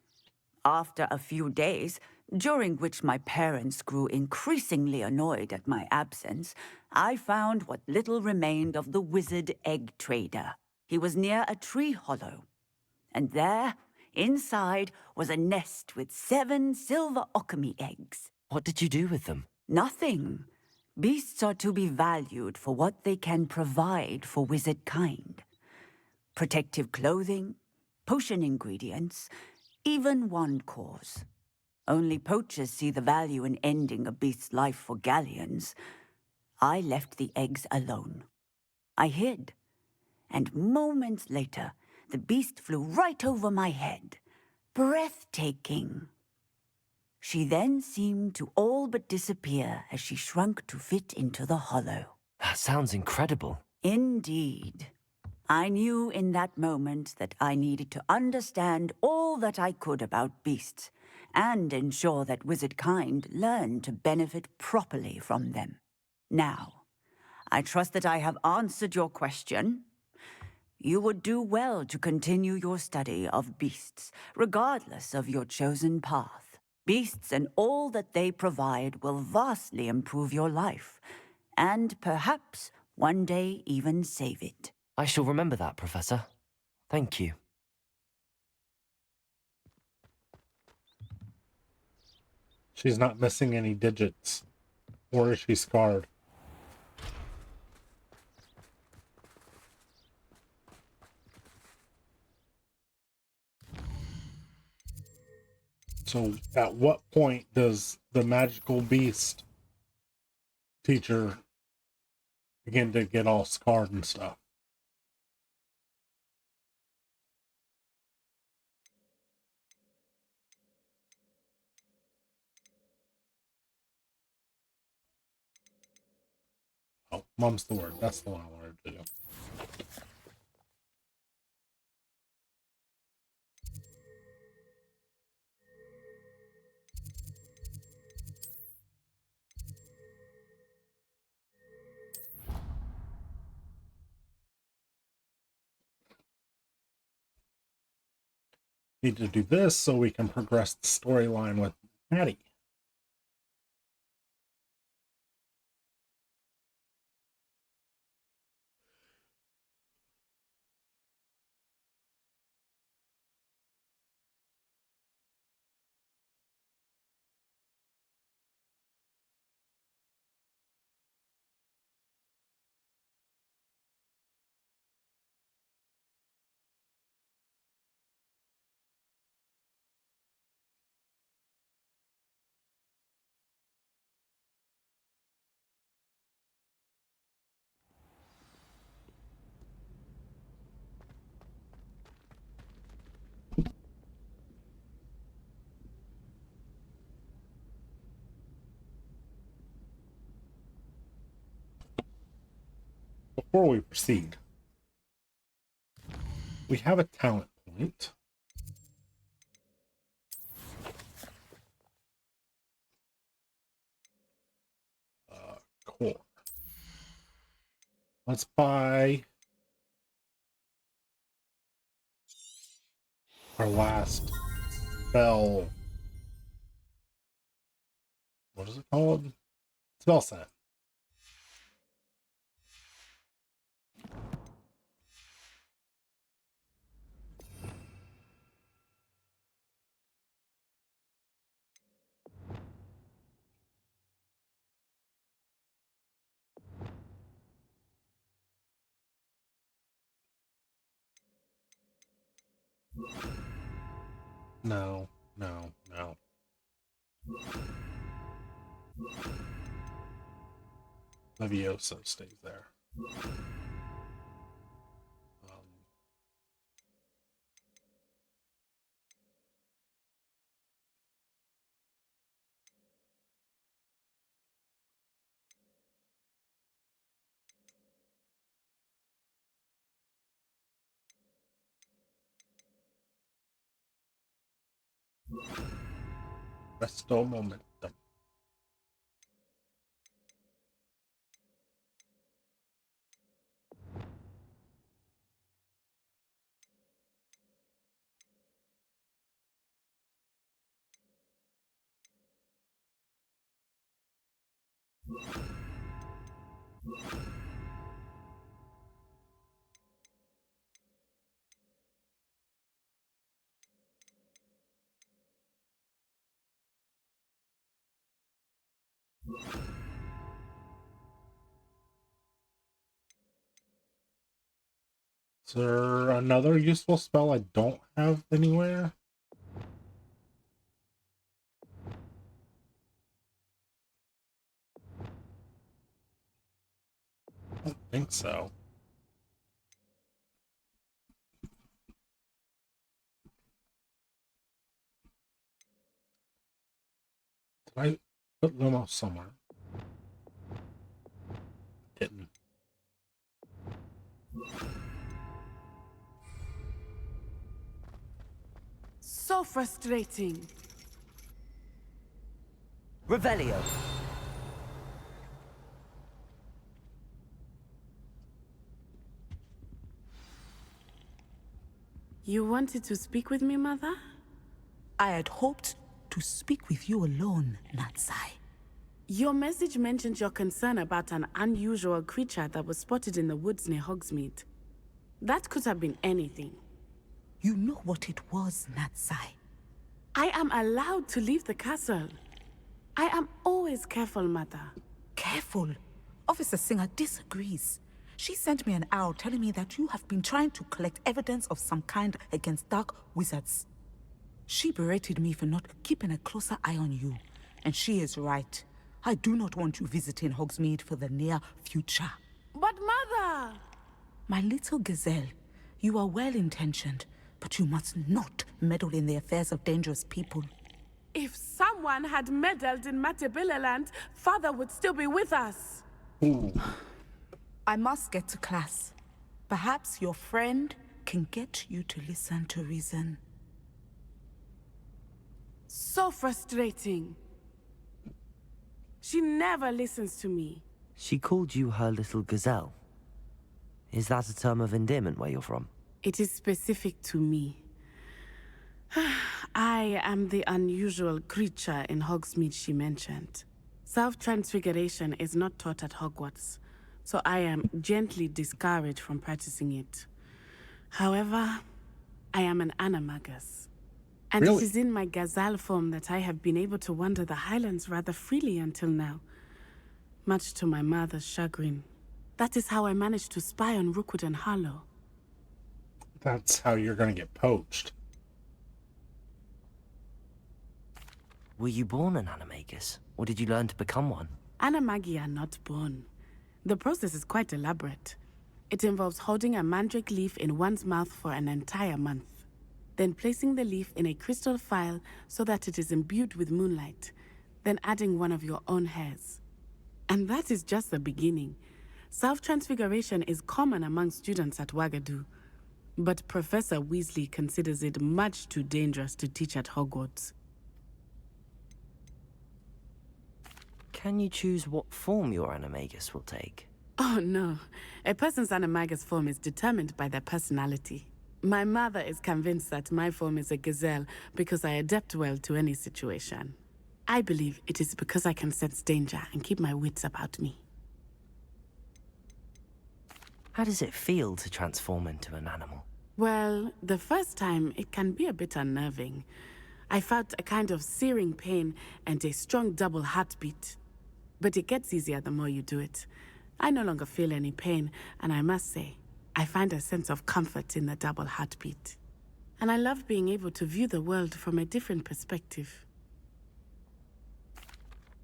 After a few days, during which my parents grew increasingly annoyed at my absence, I found what little remained of the wizard egg trader. He was near a tree hollow. And there, inside, was a nest with 7 silver alchemy eggs. What did you do with them? Nothing. Beasts are to be valued for what they can provide for wizard kind. Protective clothing, potion ingredients, even wand cores. Only poachers see the value in ending a beast's life for galleons. I left the eggs alone. I hid, and moments later, the beast flew right over my head. Breathtaking. She then seemed to all but disappear as she shrunk to fit into the hollow. That sounds incredible. Indeed. I knew in that moment that I needed to understand all that I could about beasts and ensure that wizard kind learned to benefit properly from them. Now, I trust that I have answered your question. You would do well to continue your study of beasts, regardless of your chosen path. Beasts and all that they provide will vastly improve your life, and perhaps one day even save it. I shall remember that, Professor. Thank you. She's not missing any digits. Or is she scarred? So at what point does the magical beast teacher begin to get all scarred and stuff? Oh, mum's the word. That's the one I wanted to do. Need to do this so we can progress the storyline with Natty. Before we proceed, we have a talent point. Core. Let's buy our last spell. What is it called? Spell set. No, no, no. Levioso stays there. Resto momentum. Is there another useful spell I don't have anywhere? I don't think so. Did I put Lumos somewhere? Didn't. So frustrating. Revelio. You wanted to speak with me, Mother? I had hoped to speak with you alone, Natsai. Your message mentioned your concern about an unusual creature that was spotted in the woods near Hogsmeade. That could have been anything. You know what it was, Natsai. I am allowed to leave the castle. I am always careful, Mother. Careful? Officer Singer disagrees. She sent me an owl telling me that you have been trying to collect evidence of some kind against dark wizards. She berated me for not keeping a closer eye on you. And she is right. I do not want you visiting Hogsmeade for the near future. But Mother! My little gazelle, you are well-intentioned, but you must not meddle in the affairs of dangerous people. If someone had meddled in Matabeleland, Father would still be with us. Ooh. I must get to class. Perhaps your friend can get you to listen to reason. So frustrating. She never listens to me. She called you her little gazelle. Is that a term of endearment where you're from? It is specific to me. I am the unusual creature in Hogsmeade she mentioned. Self-transfiguration is not taught at Hogwarts, so I am gently discouraged from practicing it. However, I am an animagus. And Really? it is in my gazelle form that I have been able to wander the Highlands rather freely until now, much to my mother's chagrin. That is how I managed to spy on Rookwood and Harlow. That's how you're going to get poached. Were you born an animagus, or did you learn to become one? Animagi are not born. The process is quite elaborate. It involves holding a mandrake leaf in one's mouth for an entire month, then placing the leaf in a crystal phial so that it is imbued with moonlight, then adding one of your own hairs. And that is just the beginning. Self-transfiguration is common among students at Wagadu, but Professor Weasley considers it much too dangerous to teach at Hogwarts. Can you choose what form your animagus will take? Oh no, a person's animagus form is determined by their personality. My mother is convinced that my form is a gazelle because I adapt well to any situation. I believe it is because I can sense danger and keep my wits about me. How does it feel to transform into an animal? Well, the first time it can be a bit unnerving. I felt a kind of searing pain and a strong double heartbeat. But it gets easier the more you do it. I no longer feel any pain, and I must say, I find a sense of comfort in the double heartbeat. And I love being able to view the world from a different perspective.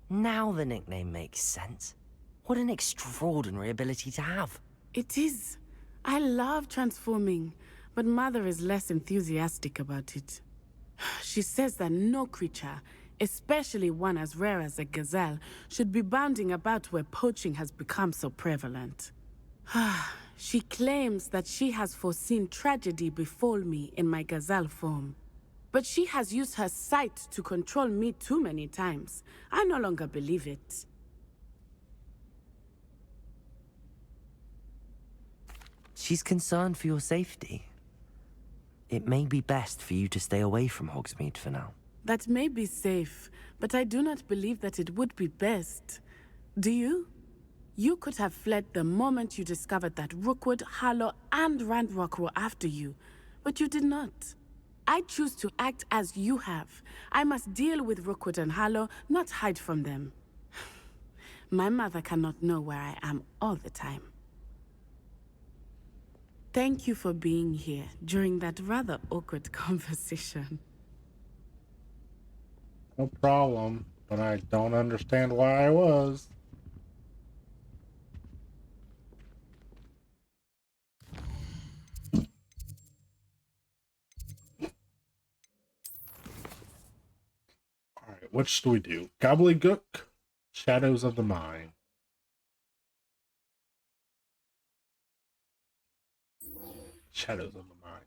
Now the nickname makes sense. What an extraordinary ability to have. It is. I love transforming, but Mother is less enthusiastic about it. She says that no creature, especially one as rare as a gazelle, should be bounding about where poaching has become so prevalent. She claims that she has foreseen tragedy befall me in my gazelle form. But she has used her sight to control me too many times. I no longer believe it. She's concerned for your safety. It may be best for you to stay away from Hogsmeade for now. That may be safe, but I do not believe that it would be best. Do you? You could have fled the moment you discovered that Rookwood, Harlow, and Ranrock were after you, but you did not. I choose to act as you have. I must deal with Rookwood and Harlow, not hide from them. My mother cannot know where I am all the time. Thank you for being here during that rather awkward conversation. No problem, but I don't understand why I was. Alright, which do we do? Gobbledygook, Shadows of the Mind. Shadows of the Mind.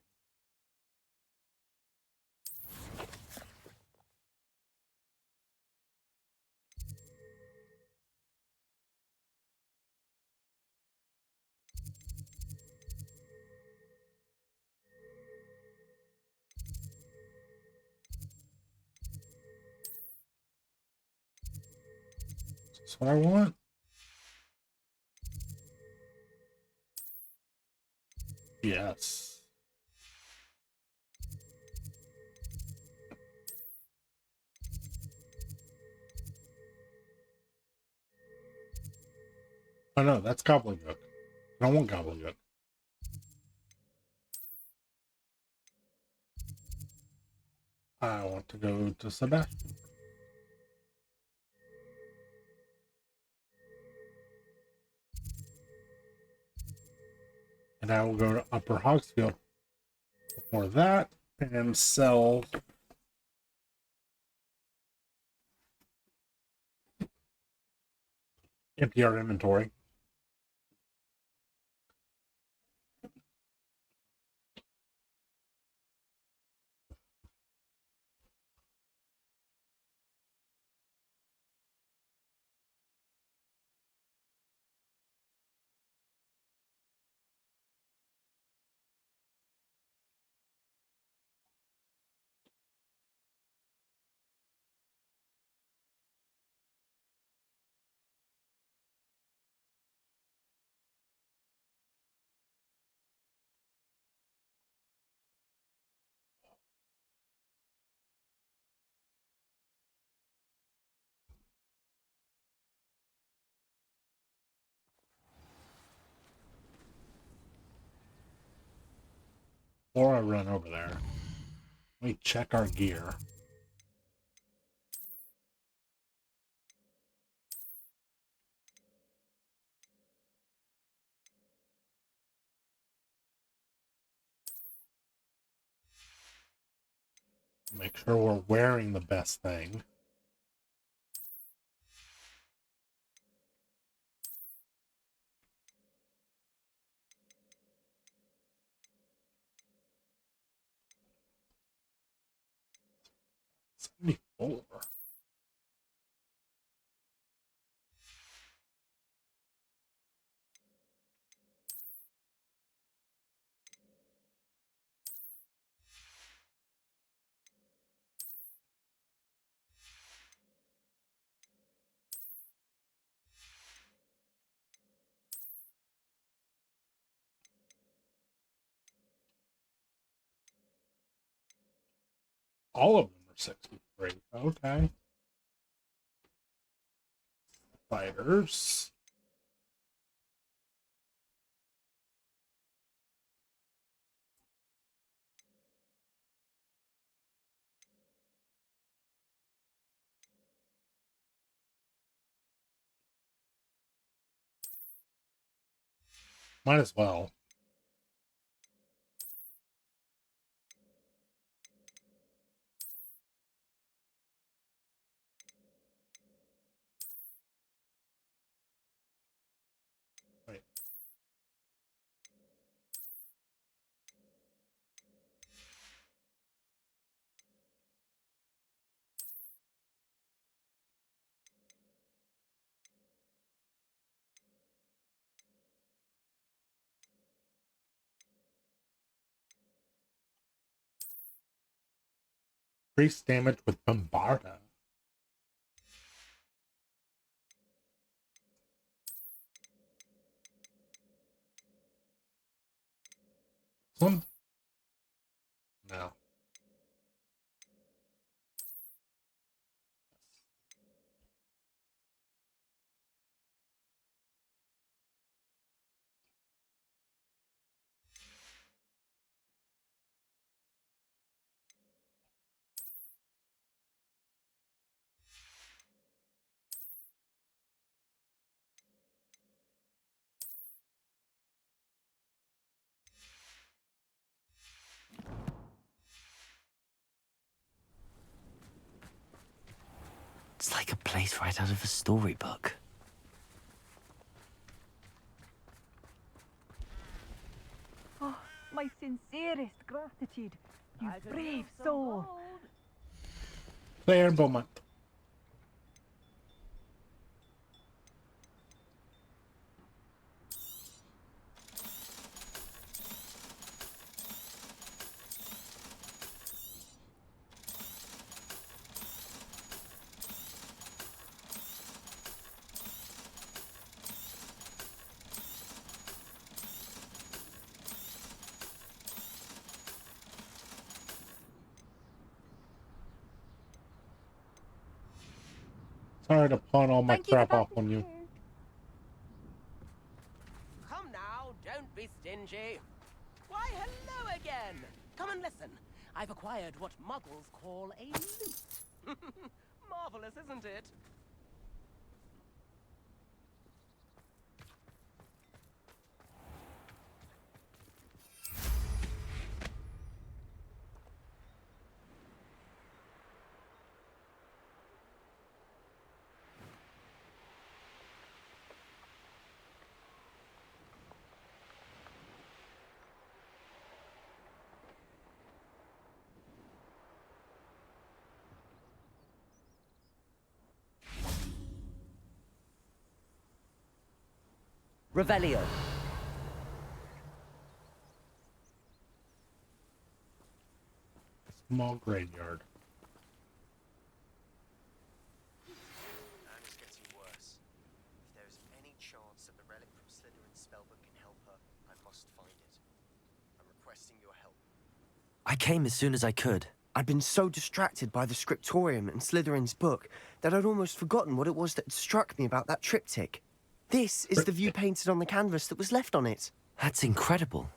Is this what I want? Yes. Oh no, that's Gobbledygook. I don't want Gobbledygook. I want to go to Sebastian. And I will go to Upper Hogsfield before that and sell empty our inventory. Before I run over there, let me check our gear. Make sure we're wearing the best thing. $74. All of them are 63. Okay. Fighters. Might as well. Wait. Increase damage with Bombarda. One? No. It's like a place right out of a storybook. Oh, my sincerest gratitude, you brave soul. Claire Beaumont. Sorry to pawn all my crap off on you. Come now, don't be stingy. Why, hello again. Come and listen. I've acquired what muggles call a lute. Marvelous, isn't it? Revelio. Small graveyard. And it's getting worse. If there is any chance that the relic from Slytherin's spellbook can help her, I must find it. I'm requesting your help. I came as soon as I could. I'd been so distracted by the scriptorium and Slytherin's book that I'd almost forgotten what it was that struck me about that triptych. This is the view painted on the canvas that was left on it. That's incredible.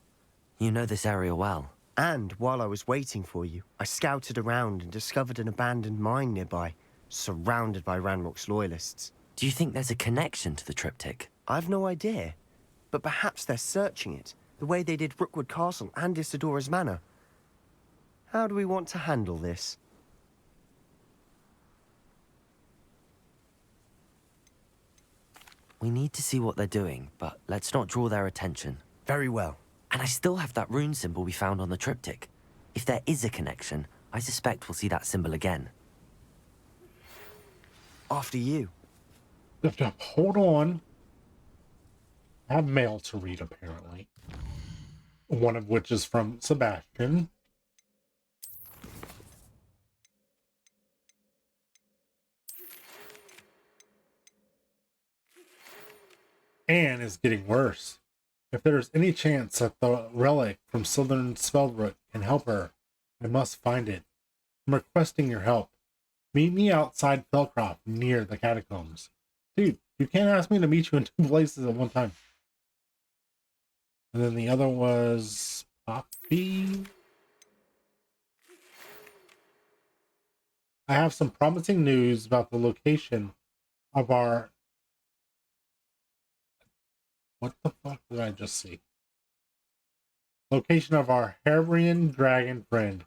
You know this area well. And while I was waiting for you, I scouted around and discovered an abandoned mine nearby, surrounded by Ranrock's loyalists. Do you think there's a connection to the triptych? I've no idea, but perhaps they're searching it, the way they did Rookwood Castle and Isidora's Manor. How do we want to handle this? We need to see what they're doing, but let's not draw their attention. Very well. And I still have that rune symbol we found on the triptych. If there is a connection, I suspect we'll see that symbol again. After you. Hold on. I have mail to read, apparently. One of which is from Sebastian. Anne is getting worse. If there is any chance that the relic from Southern Spellbrook can help her, I must find it. I'm requesting your help. Meet me outside Felcroft, near the catacombs. Dude, you can't ask me to meet you in two places at one time. And then the other was Poppy. I have some promising news about the location of our... What the fuck did I just see? Location of our Hebrian dragon friend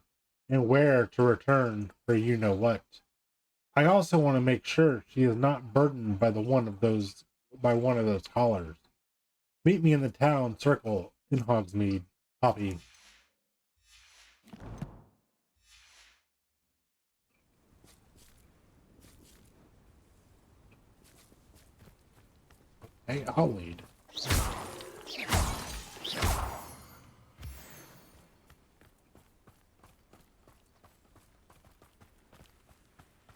and where to return for you know what. I also want to make sure she is not burdened by one of those collars. Meet me in the town circle in Hogsmeade, Poppy. Hey, I'll lead.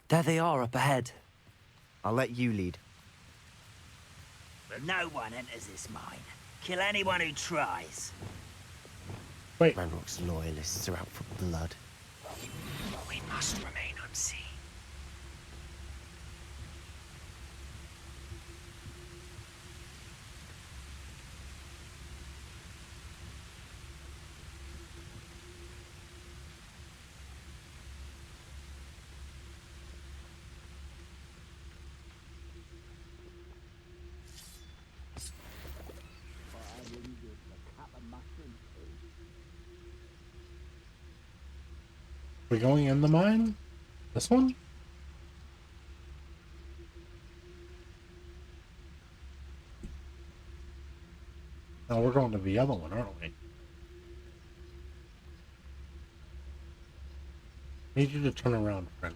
There they are up ahead. I'll let you lead. But no one enters this mine. Kill anyone who tries. Wait. Ranrock's loyalists are out for blood. We must remain unseen. We're going in the mine? This one? No, we're going to the other one, aren't we? Need you to turn around, friend.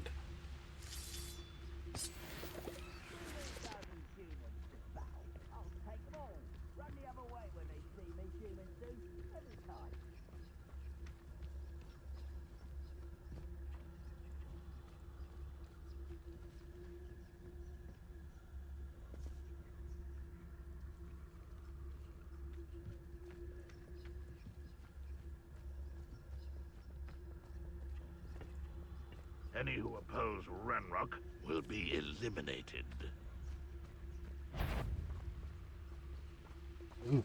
Any who oppose Ranrock will be eliminated. Ooh.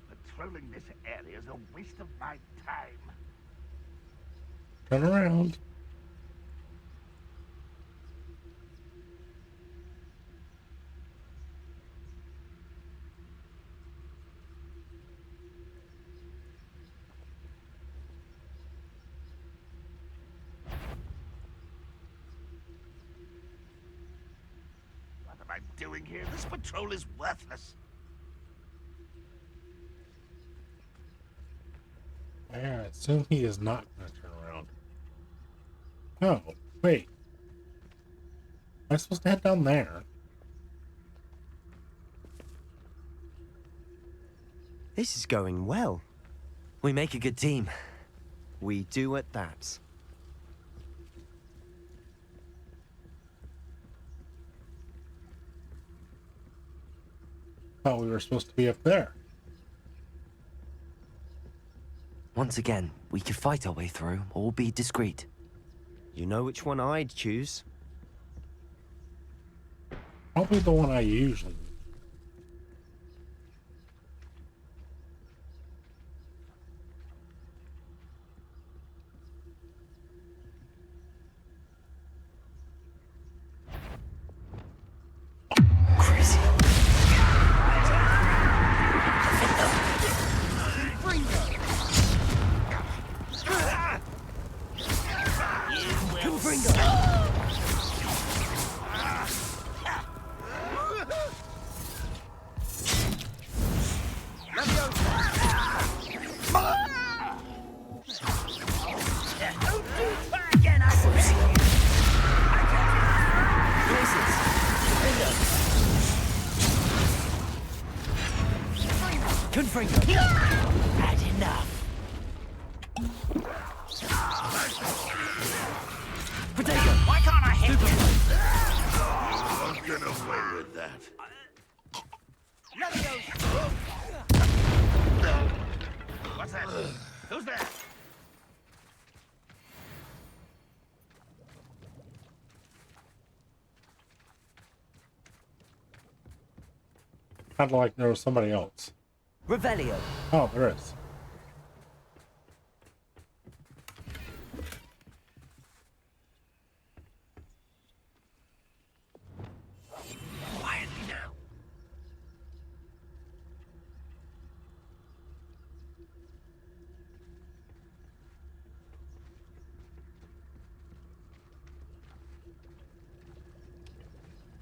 Patrolling this area is a waste of my time. Turn around. What am I doing here? This patrol is worthless. Yeah, I assume he is not going to turn around. Oh, wait. Am I supposed to head down there? This is going well. We make a good team. We do at that. Thought we were supposed to be up there. Once again, we could fight our way through or be discreet. You know which one I'd choose. Probably the one I usually use. Had enough. Potato! Why can't I hit him? Don't get away with that. What's that? Who's there? I'd like there was somebody else. Revelio. Oh, there is. Quietly now.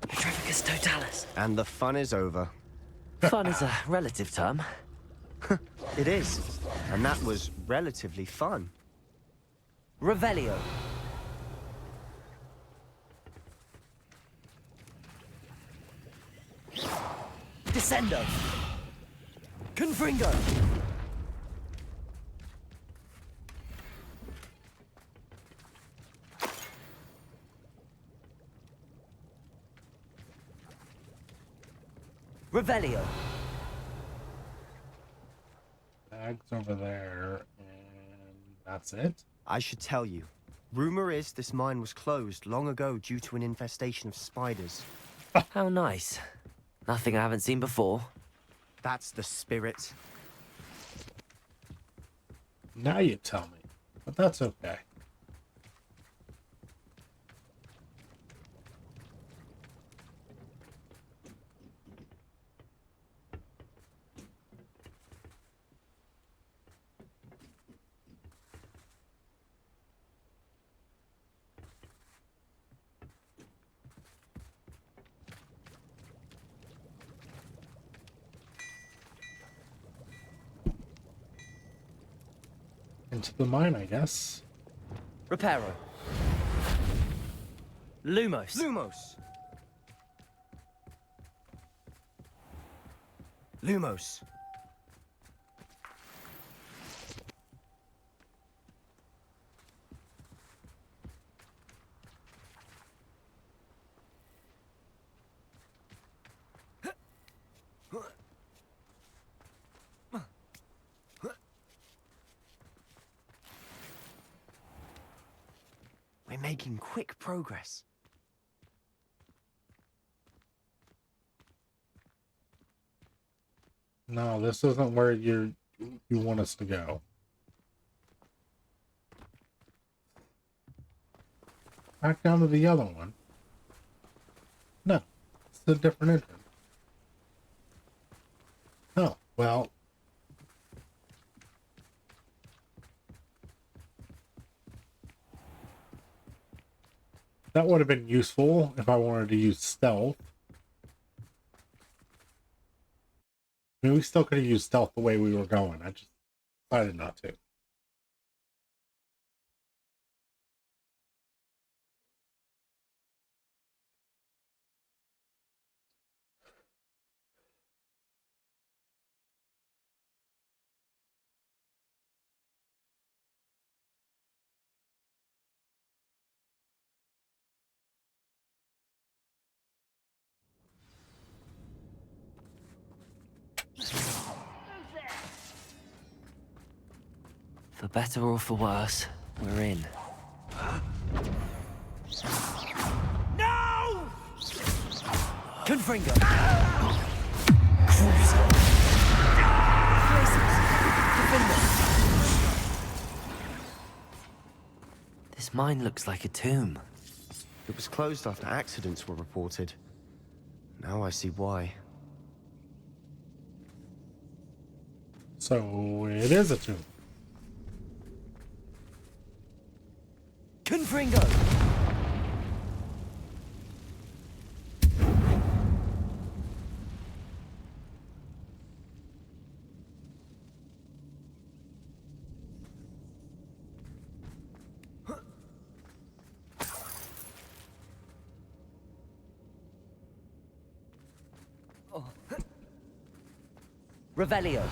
Petrificus totalis. And the fun is over. Fun is a relative term. It is. And that was relatively fun. Revelio. Descendo. Confringo. Revelio. Bag's over there, and that's it. I should tell you. Rumor is this mine was closed long ago due to an infestation of spiders. How nice. Nothing I haven't seen before. That's the spirit. Now you tell me, but that's okay. Into the mine, I guess. Reparo. Lumos. Lumos. Lumos. We're making quick progress. No, this isn't where you want us to go. Back down to the other one. No, it's a different entrance. Oh, well. That would have been useful if I wanted to use stealth. I mean, we still could have used stealth the way we were going. I just decided not to. For better or for worse, we're in. Confringo! This mine looks like a tomb. It was closed after accidents were reported. Now I see why. So it is a tomb. Confringo! Revelio.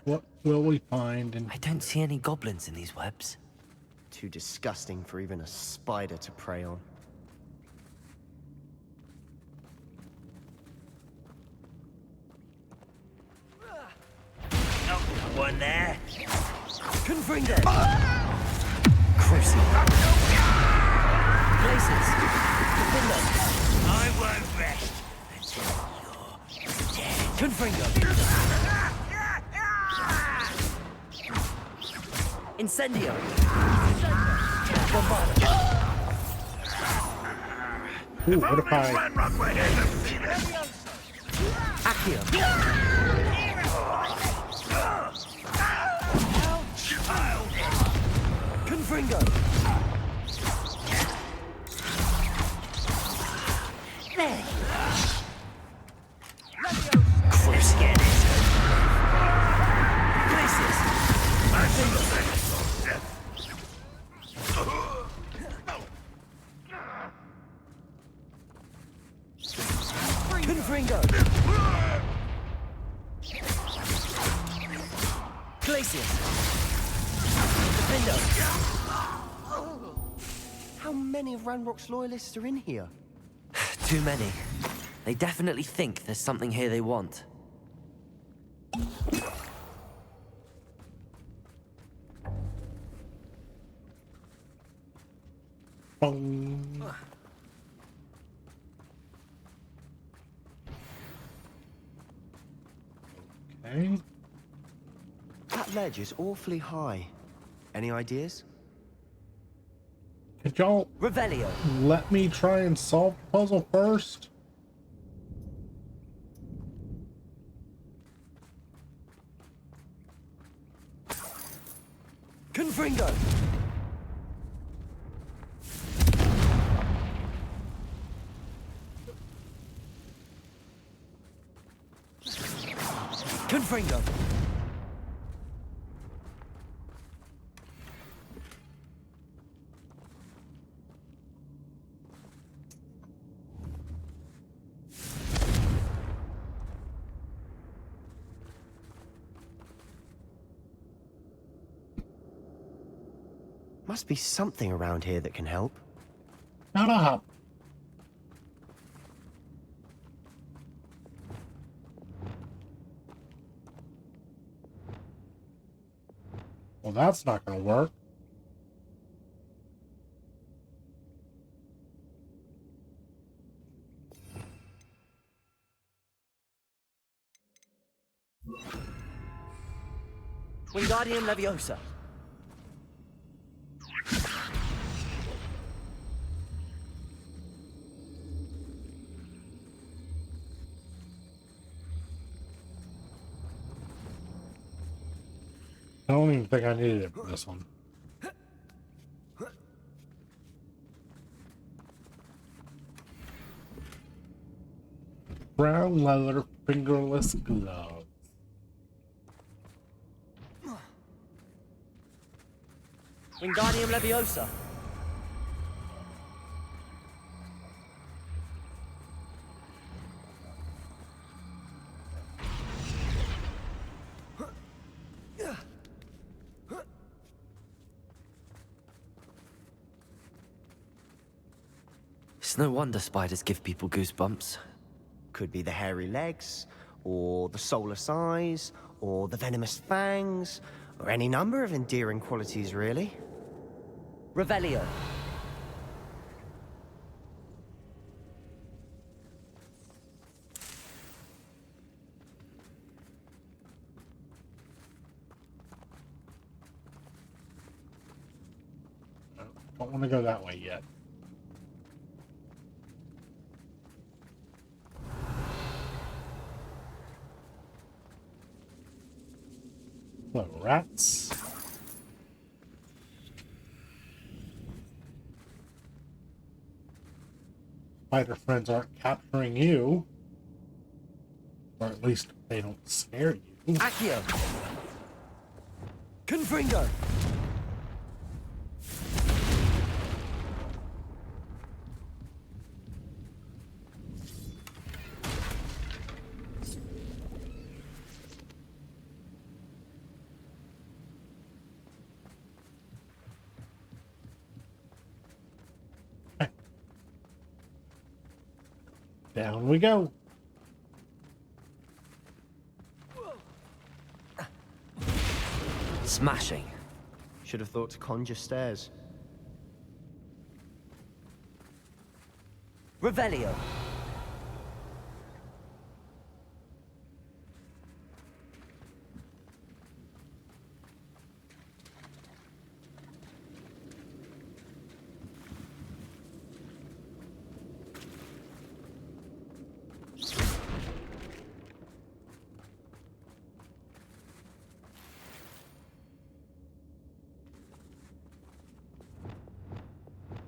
What will we find in... I don't see any goblins in these webs. Too disgusting for even a spider to prey on. No one there. Confringo! Cruci. Places. Defendo. I won't rest until you're dead. Confringo. Incendio. Bombarda. Ooh, what if I... Accio. Confringo. There. Scared Confringo. Glacius. Defendo. How many of Ranrock's loyalists are in here? Too many. They definitely think there's something here they want. Boom. Okay. That ledge is awfully high. Any ideas? Could y'all Revelio. let me try and solve the puzzle first? Confringo. Confringo. Must be something around here that can help. Not a hop. Well, that's not going to work. Wingardium Leviosa. I don't even think I needed it for this one. Brown leather fingerless gloves. Wingardium Leviosa. It's no wonder spiders give people goosebumps. Could be the hairy legs, or the soulless eyes, or the venomous fangs, or any number of endearing qualities, really. Revelio. Don't want to go that way yet. Hello, rats. Spider friends aren't capturing you. Or at least they don't scare you. Accio. Confringo. Down we go. Smashing. Should have thought to conjure stairs. Revelio.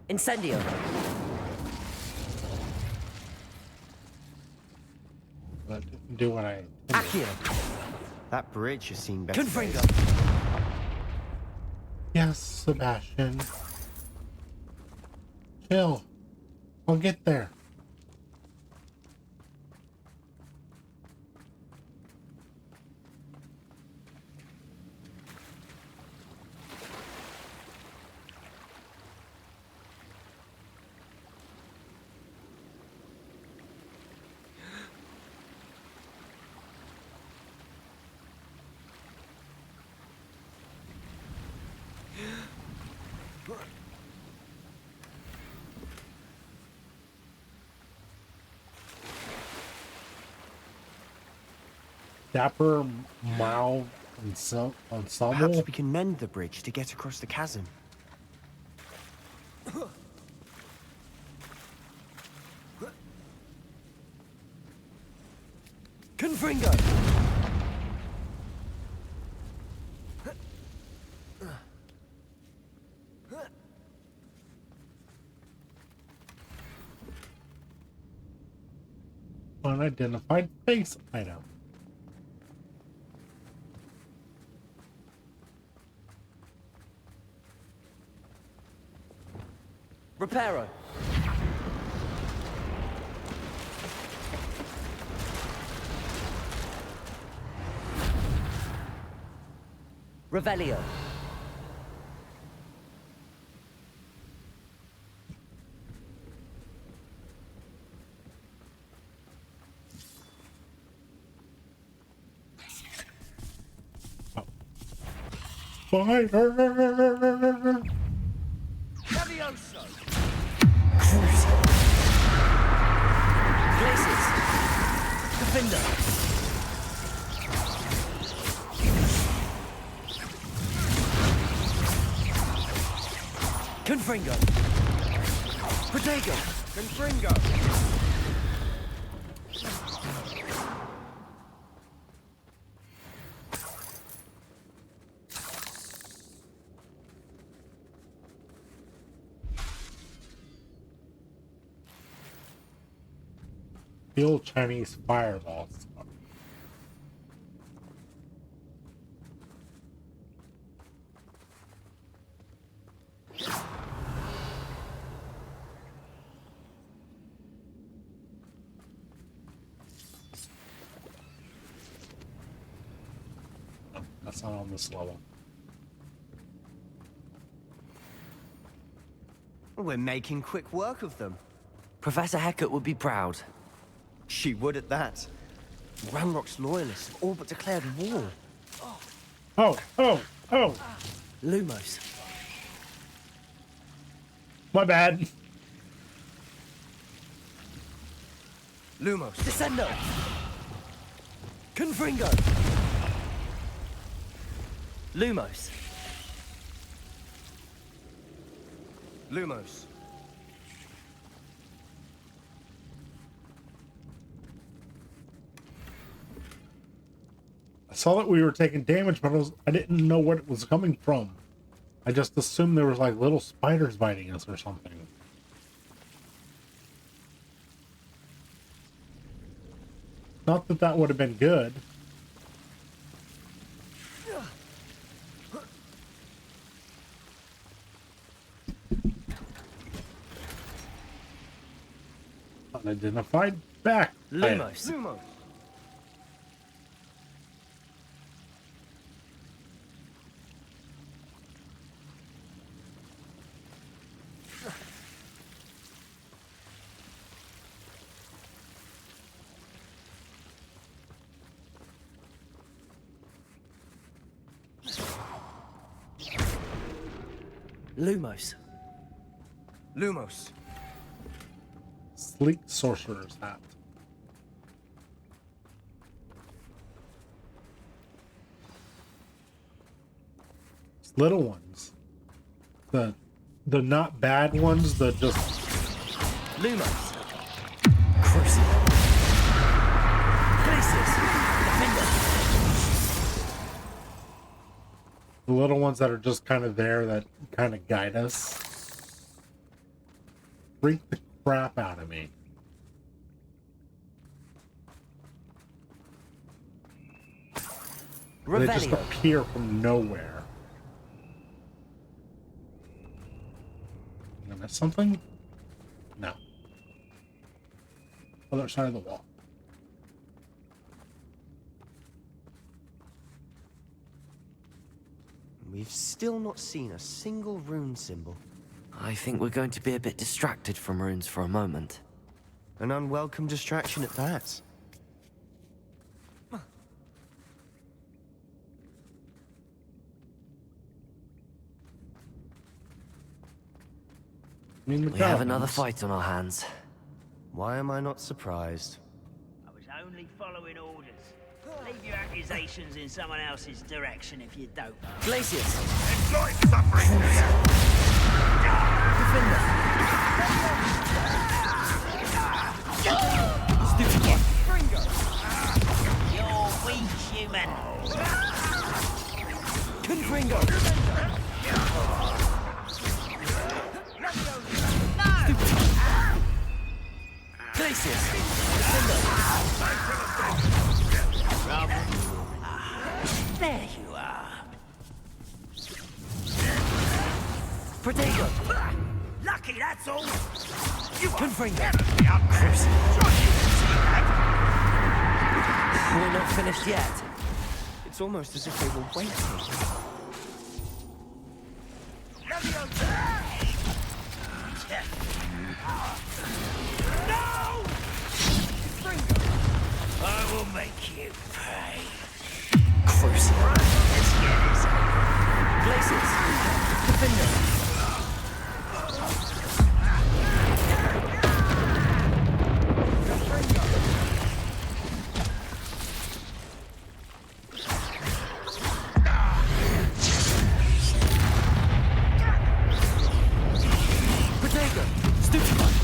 Incendio. That didn't do what I intended. Accio. That bridge has seen better Confringo. days. Yes, Sebastian. Chill. I'll get there. Dapper Mao ensemble. Perhaps we can mend the bridge to get across the chasm. Confringo. Unidentified face item. Reparo. Revelio. Spider! Levioso! Glaciers. Defender. Confringo. Protego. Confringo! Field Chinese fireballs. Oh, that's not on this level. We're making quick work of them. Professor Hecat would be proud. She would at that. Ranrock's loyalists have all but declared war. Oh! Lumos. My bad. Lumos. Descendo. Confringo. Lumos. Lumos. I saw that we were taking damage, but I didn't know what it was coming from. I just assumed there was like little spiders biting us or something. Not that that would have been good. Unidentified back. Lumos. Lumos. Lumos. Lumos. Sleek sorcerer's hat. It's little ones. The not bad ones, the just Lumos. Crucible. Places. the little ones that are just kind of there that kind of guide us. Freak the crap out of me. They just appear from nowhere. Did I miss something? No. Other side of the wall. We've still not seen a single rune symbol. I think we're going to be a bit distracted from runes for a moment. An unwelcome distraction at that. We have another fight on our hands. Why am I not surprised? I was only following orders. Leave your accusations in someone else's direction if you don't. Glacius! Enjoy suffering, do you? Defender! Stupid one! Fringo! You're weak, human! Confringo! Glacius! Defender! There you are. Protego! Lucky, that's all. You are Confringo! definitely out there. Sure you can see that. We're not finished yet. It's almost as if they were waiting. No! I will make you pay. Crucible! Let's get this. Glacius! Defender! Protego! Stupid one!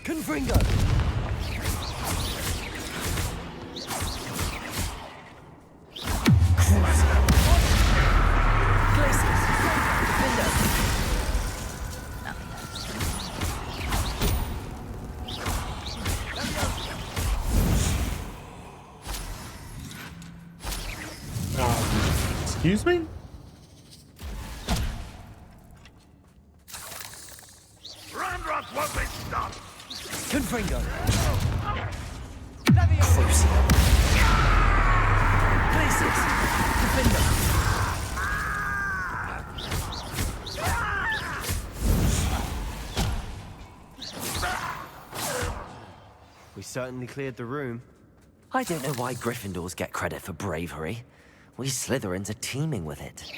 Confringo! Excuse me? Ranrock won't be stopped. Confringo! Crucible! Glacius! Defender! We certainly cleared the room. I don't know why Gryffindors get credit for bravery. We Slytherins are teeming with it.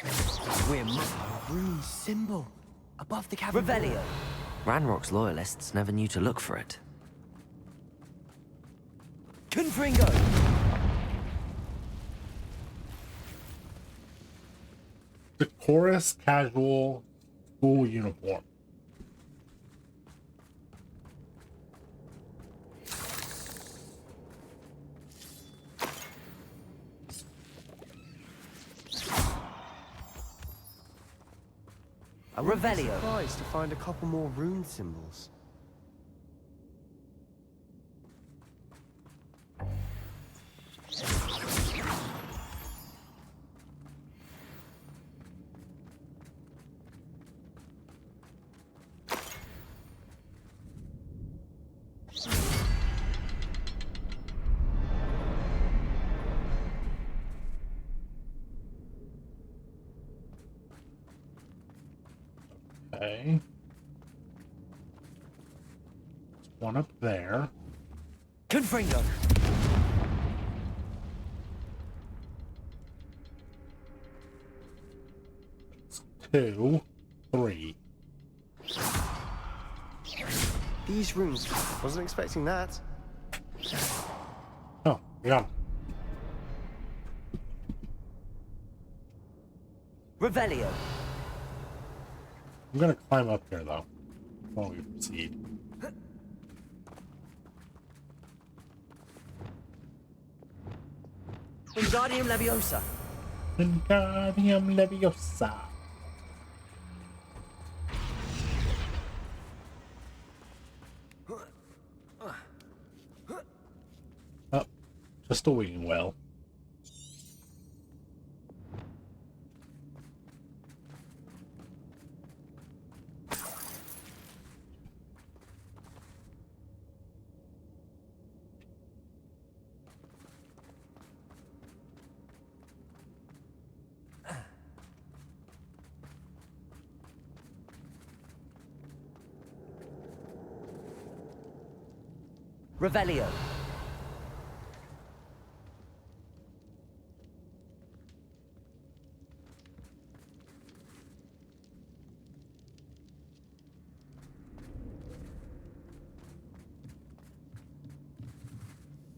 We're rune symbol above the cavern. Revelio. Ranrock's loyalists never knew to look for it. Confringo! Decorous casual school uniform. I would be surprised to find a couple more rune symbols. Okay. There's one up there. Confringo! It's 2, 3. These runes, wasn't expecting that. Oh, yeah. Revelio. I'm gonna climb up here though, while we proceed. Wingardium Leviosa. Wingardium Leviosa. Oh, just a winging well. Revelio.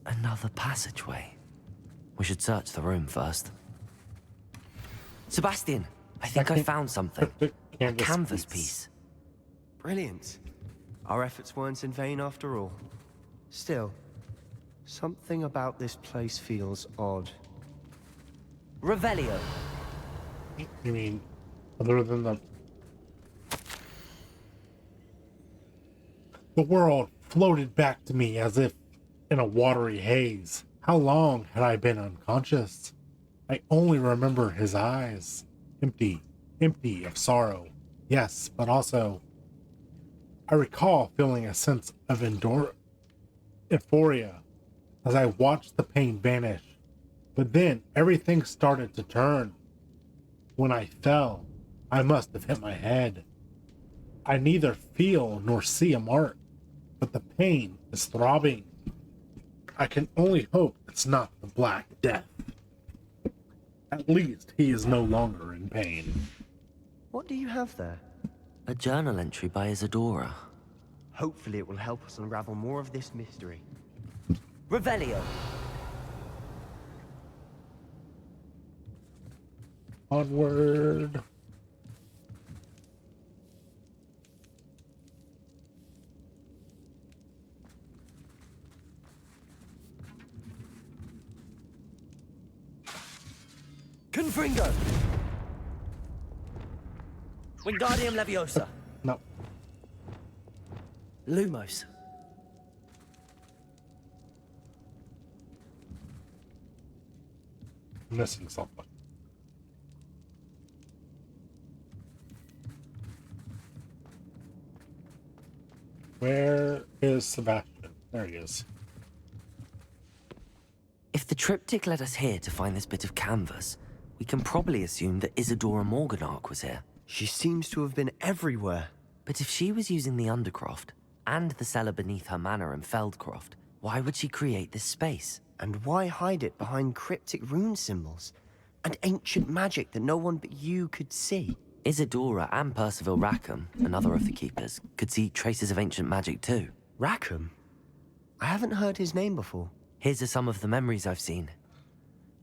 Another passageway. We should search the room first. Sebastian, I think I found something. A canvas piece. Brilliant. Our efforts weren't in vain after all. Still, something about this place feels odd. Revelio. You mean, other than the world floated back to me as if in a watery haze. How long had I been unconscious? I only remember his eyes. Empty of sorrow. Yes, but also, I recall feeling a sense of euphoria as I watched the pain vanish. But then everything started to turn. When I fell, I must have hit my head. I neither feel nor see a mark, but the pain is throbbing. I can only hope it's not the Black Death. At least he is no longer in pain. What do you have there? A journal entry by Isadora. Hopefully it will help us unravel more of this mystery. Revelio. Onward. Confringo. Wingardium Leviosa. No. Lumos. I'm missing something. Where is Sebastian? There he is. If the triptych led us here to find this bit of canvas, we can probably assume that Isadora Morganach was here. She seems to have been everywhere. But if she was using the Undercroft and the cellar beneath her manor in Feldcroft, Why would she create this space? And why hide it behind cryptic rune symbols and ancient magic that no one but you could see? Isadora and Percival Rackham, another of the keepers, could see traces of ancient magic too. Rackham? I haven't heard his name before. His are some of the memories I've seen.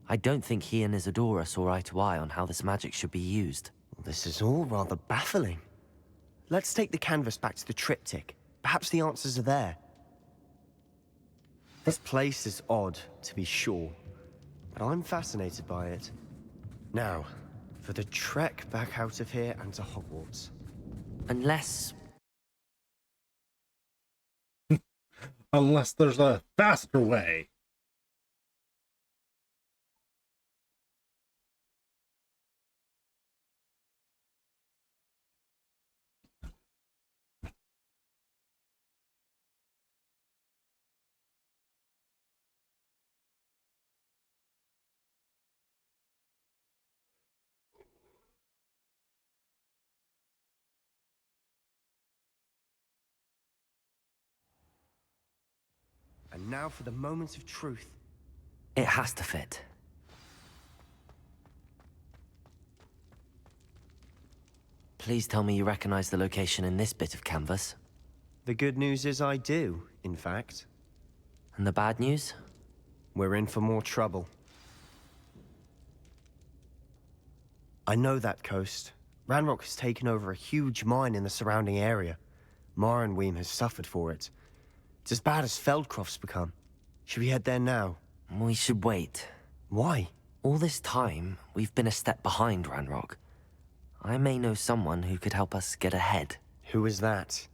I don't think he and Isadora saw eye to eye on how this magic should be used. Well, this is all rather baffling. Let's take the canvas back to the triptych. Perhaps the answers are there. This place is odd, to be sure, but I'm fascinated by it. Now, for the trek back out of here and to Hogwarts. Unless there's a faster way. And now for the moment of truth. it has to fit. Please tell me you recognize the location in this bit of canvas. The good news is I do, in fact. And the bad news? We're in for more trouble. I know that coast. Ranrock has taken over a huge mine in the surrounding area. Morinweem has suffered for it. It's as bad as Feldcroft's become. Should we head there now? We should wait. Why? All this time, we've been a step behind Ranrock. I may know someone who could help us get ahead. Who is that?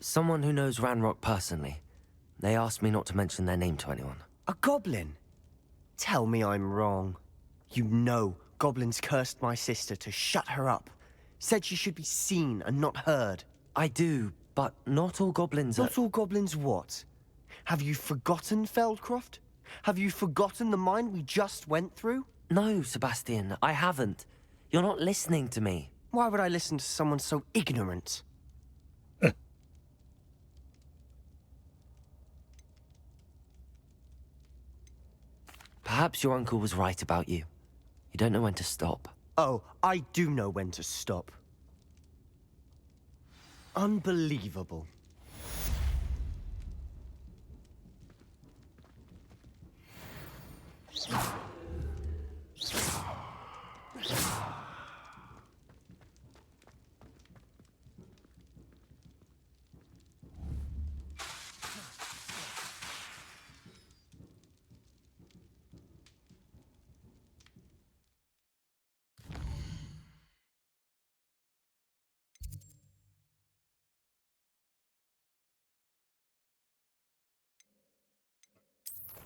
Someone who knows Ranrock personally. They asked me not to mention their name to anyone. A goblin? Tell me I'm wrong. You know goblins cursed my sister to shut her up. Said she should be seen and not heard. I do, but not all goblins are... Not all goblins what? Have you forgotten Feldcroft? Have you forgotten the mine we just went through? No, Sebastian, I haven't. You're not listening to me. Why would I listen to someone so ignorant? Perhaps your uncle was right about you. You don't know when to stop. Oh, I do know when to stop. Unbelievable.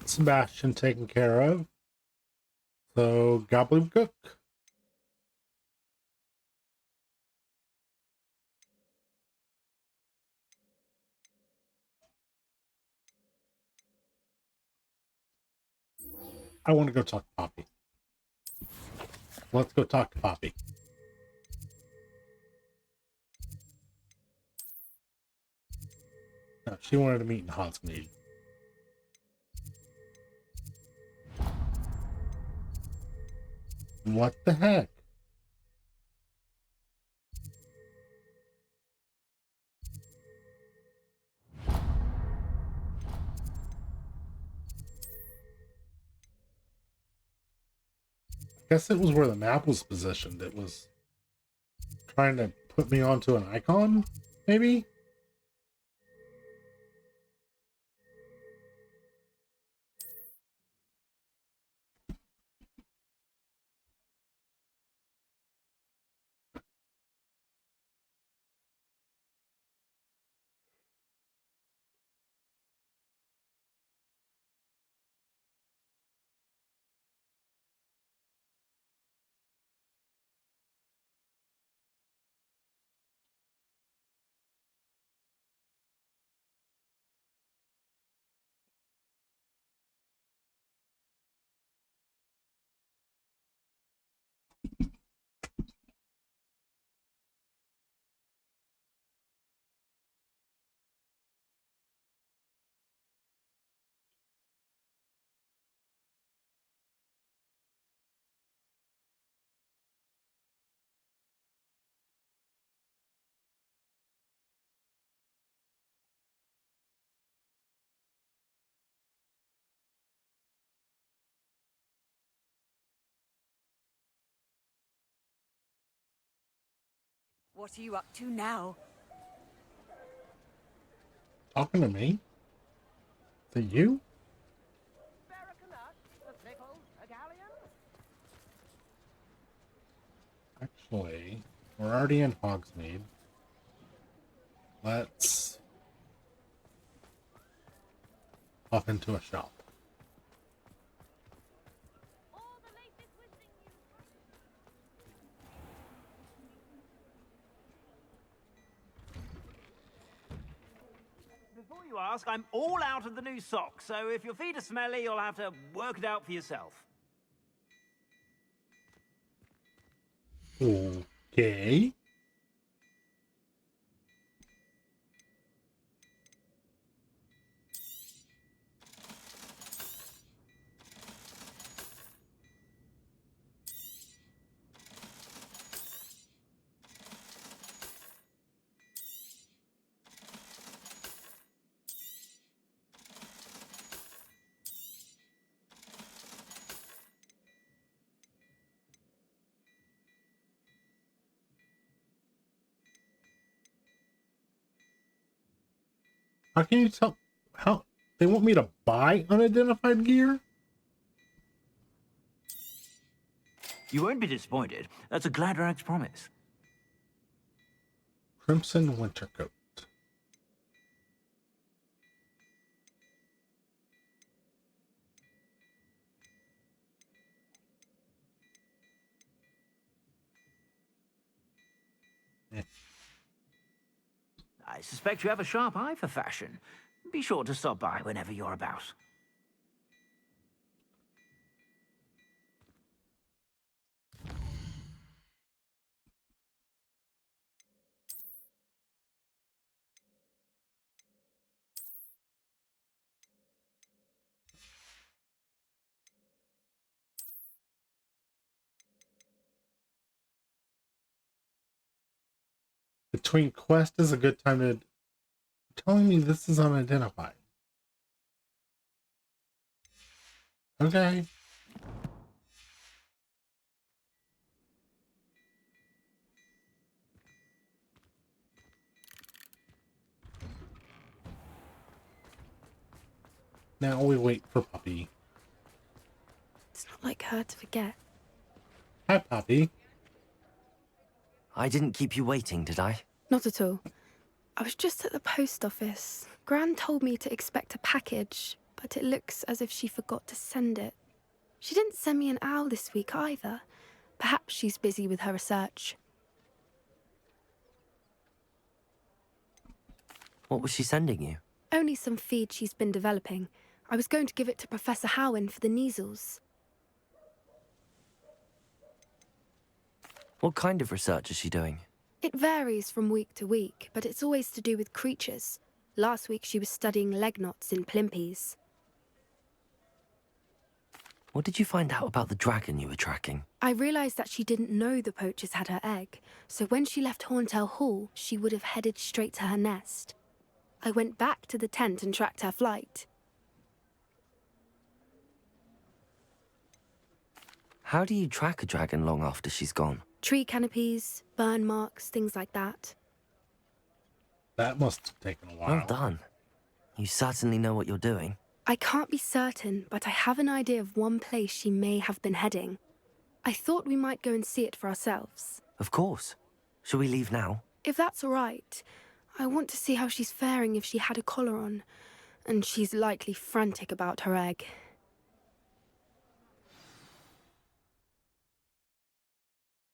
Sebastian taken care of. So, Goblin Cook. I want to go talk to Poppy. Let's go talk to Poppy. No, she wanted to meet in Hogsmeade. What the heck? I guess it was where the map was positioned. It was trying to put me onto an icon, maybe? What are you up to now? Talking to me? To you? Actually, we're already in Hogsmeade. Let's off into a shop. Before you ask, I'm all out of the new socks, so if your feet are smelly, you'll have to work it out for yourself. Okay. How can you tell? How they want me to buy unidentified gear? You won't be disappointed. That's a Gladrag's promise. Crimson winter coat. I suspect you have a sharp eye for fashion. Be sure to stop by whenever you're about. Between quest is a good time to. You're telling me this is unidentified. Okay. Now we wait for Poppy. It's not like her to forget. Hi, Poppy. I didn't keep you waiting, did I? Not at all. I was just at the post office. Gran told me to expect a package, but it looks as if she forgot to send it. She didn't send me an owl this week either. Perhaps she's busy with her research. What was she sending you? Only some feed she's been developing. I was going to give it to Professor Howin for the measles. What kind of research is she doing? It varies from week to week, but it's always to do with creatures. Last week she was studying leg knots in plimpies. What did you find out about the dragon you were tracking? I realised that she didn't know the poachers had her egg, so when she left Horntail Hall, she would have headed straight to her nest. I went back to the tent and tracked her flight. How do you track a dragon long after she's gone? Tree canopies, burn marks, things like that. That must have taken a while. Well done. You certainly know what you're doing. I can't be certain, but I have an idea of one place she may have been heading. I thought we might go and see it for ourselves. Of course. Shall we leave now? If that's all right. I want to see how she's faring if she had a collar on. And she's likely frantic about her egg.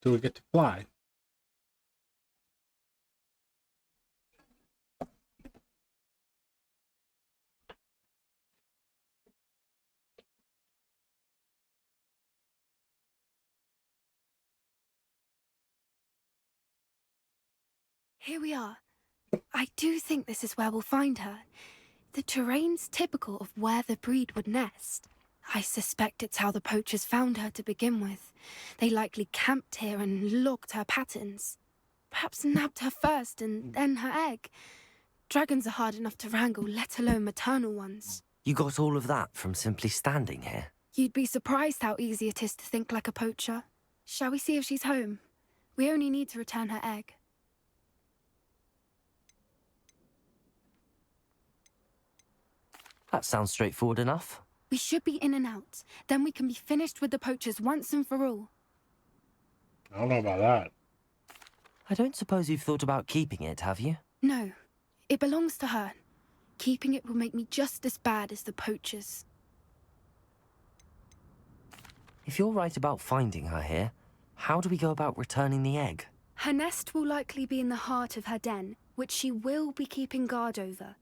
Do we get to fly? Here we are. I do think this is where we'll find her. The terrain's typical of where the breed would nest. I suspect it's how the poachers found her to begin with. They likely camped here and logged her patterns. Perhaps nabbed her first and then her egg. Dragons are hard enough to wrangle, let alone maternal ones. You got all of that from simply standing here? You'd be surprised how easy it is to think like a poacher. Shall we see if she's home? We only need to return her egg. That sounds straightforward enough. We should be in and out. Then we can be finished with the poachers once and for all. I don't know about that. I don't suppose you've thought about keeping it, have you? No, it belongs to her. Keeping it will make me just as bad as the poachers. If you're right about finding her here, how do we go about returning the egg? Her nest will likely be in the heart of her den, which she will be keeping guard over.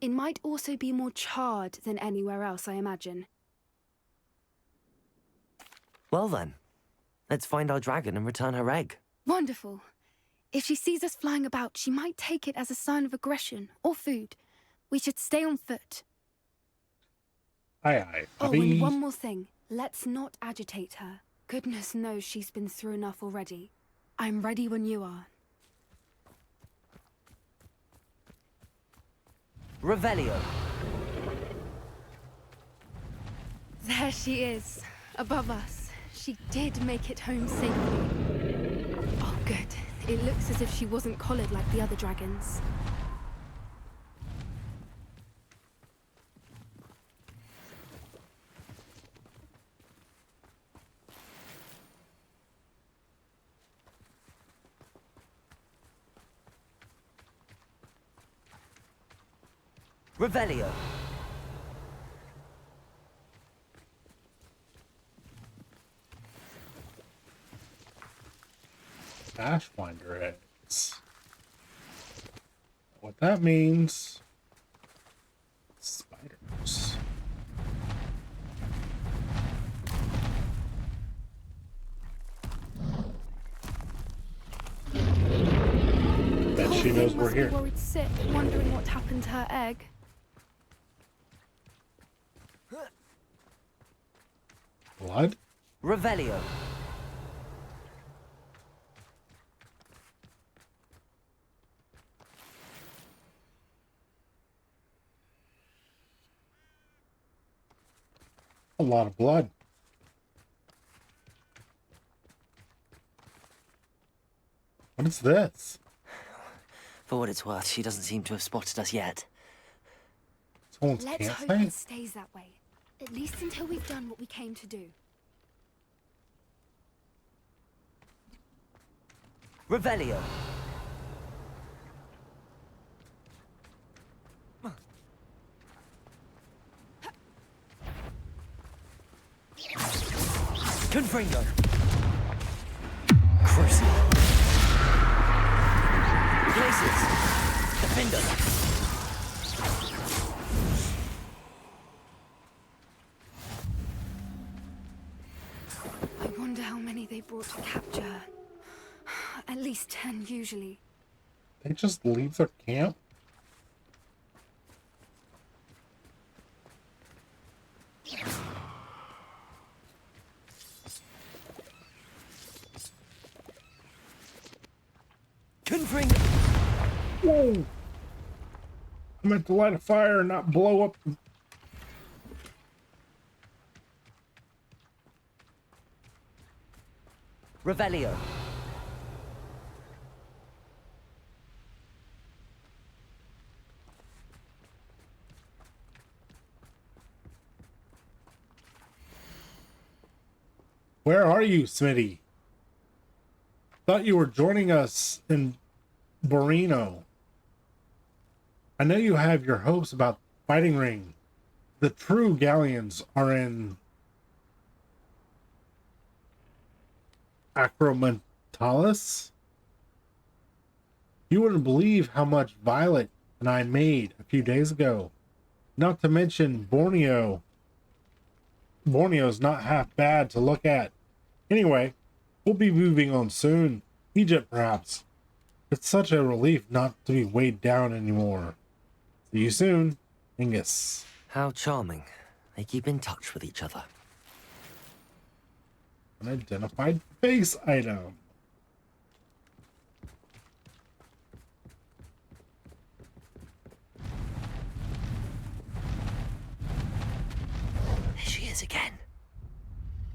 It might also be more charred than anywhere else, I imagine. Well then, let's find our dragon and return her egg. Wonderful. If she sees us flying about, she might take it as a sign of aggression or food. We should stay on foot. Aye. Oh, and one more thing. Let's not agitate her. Goodness knows she's been through enough already. I'm ready when you are. Revelio. There she is, above us. She did make it home safely. Oh, good. It looks as if she wasn't collared like the other dragons. Revelio. Ashwinder eggs. What that means... spiders. Bet she knows we're here. Worried sick, wondering what happened to her egg. Blood? Revelio. A lot of blood. What is this? For what it's worth, she doesn't seem to have spotted us yet. Someone's Let's hope campsite? it stays that way. At least until we've done what we came to do. Revelio. Confringo. Crucible. Places. Defender. I wonder how many they brought to capture her. At least 10 usually. They just leave their camp? Confringo. Whoa! I meant to light a fire and not blow up. Revelio. Where are you, Smitty? Thought you were joining us in Borino. I know you have your hopes about fighting ring. The true galleons are in Acromentalis. You wouldn't believe how much Violet and I made a few days ago. Not to mention Borneo. Borneo's not half bad to look at. Anyway, we'll be moving on soon. Egypt, perhaps. It's such a relief not to be weighed down anymore. See you soon, Angus. How charming. They keep in touch with each other. Unidentified face item. There she is again.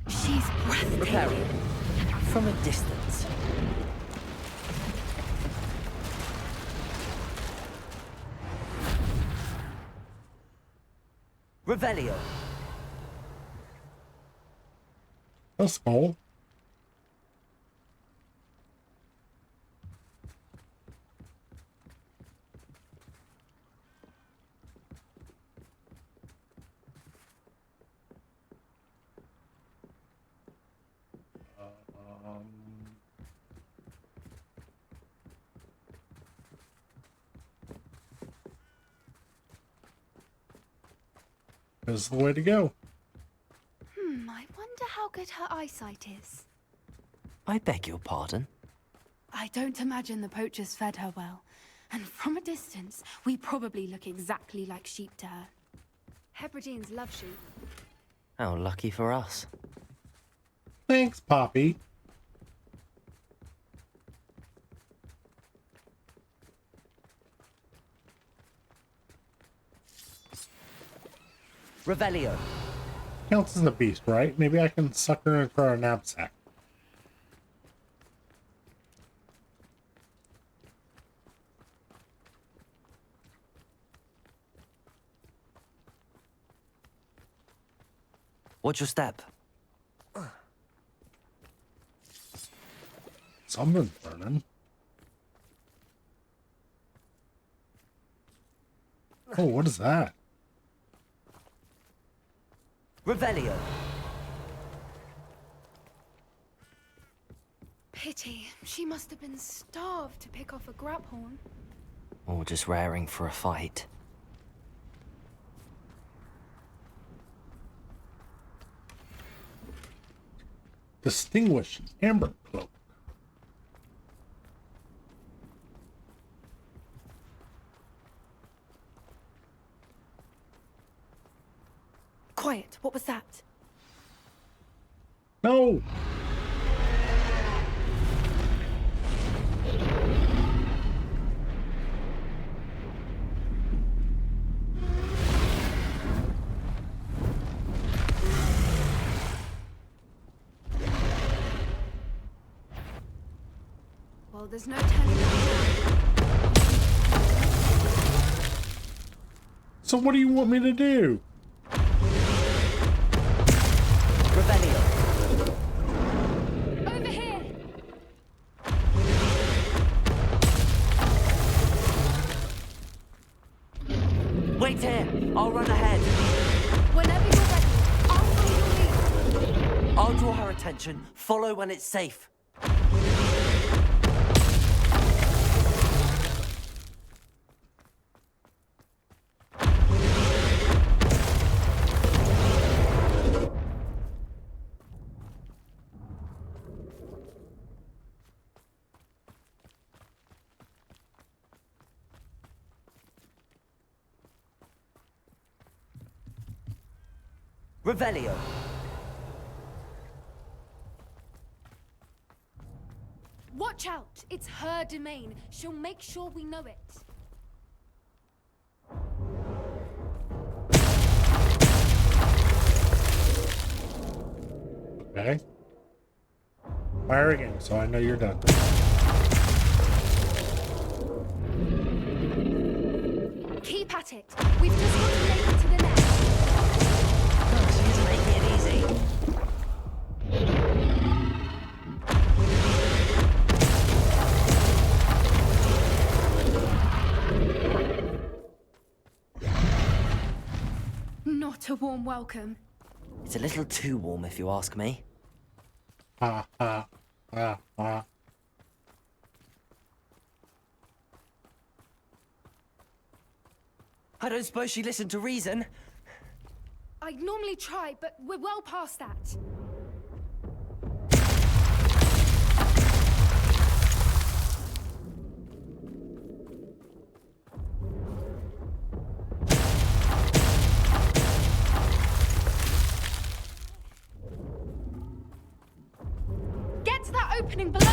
She's breathtaking. Repairing. From a distance. Revelio. That's cool. This is the way to go. I wonder how good her eyesight is. I beg your pardon? I don't imagine the poachers fed her well. And from a distance, we probably look exactly like sheep to her. Hebrideans love sheep. How lucky for us. Thanks, Poppy. Revelio. Counts as a beast, right? Maybe I can suck her into our knapsack. What's your step? Something's burning. Oh, what is that? Revelio. Pity. She must have been starved to pick off a graphorn. Or just raring for a fight. Distinguished amber cloak. Quiet. What was that? No! Well, there's no turning back now. So what do you want me to do? Over here! Wait here! I'll run ahead. Whenever you're ready, I'll follow your lead. I'll draw her attention. Follow when it's safe. Revelio. Watch out! It's her domain. She'll make sure we know it. Okay. Fire again, so I know you're done. Keep at it. We've just got to make it to the nest. She's making it easy. Not a warm welcome. It's a little too warm, if you ask me. Ha ha ha ha. I don't suppose she listened to reason. I'd normally try, but we're well past that. Get to that opening below.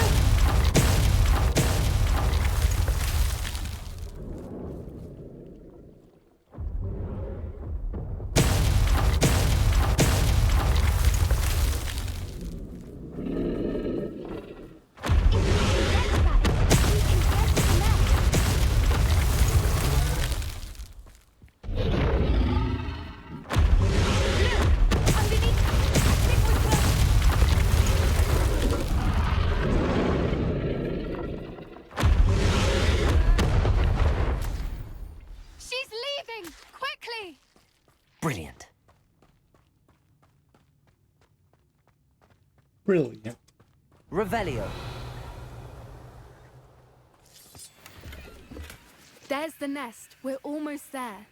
Brilliant. Brilliant. Revelio. There's the nest. We're almost there.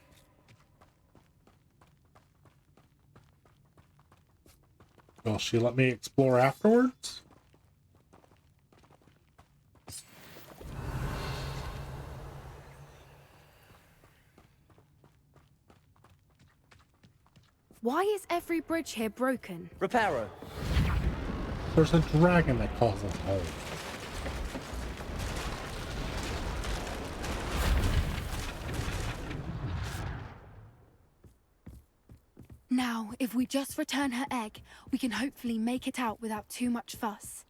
Will she let me explore afterwards? Why is every bridge here broken? Reparo. There's a dragon that calls us home. Now, if we just return her egg, we can hopefully make it out without too much fuss.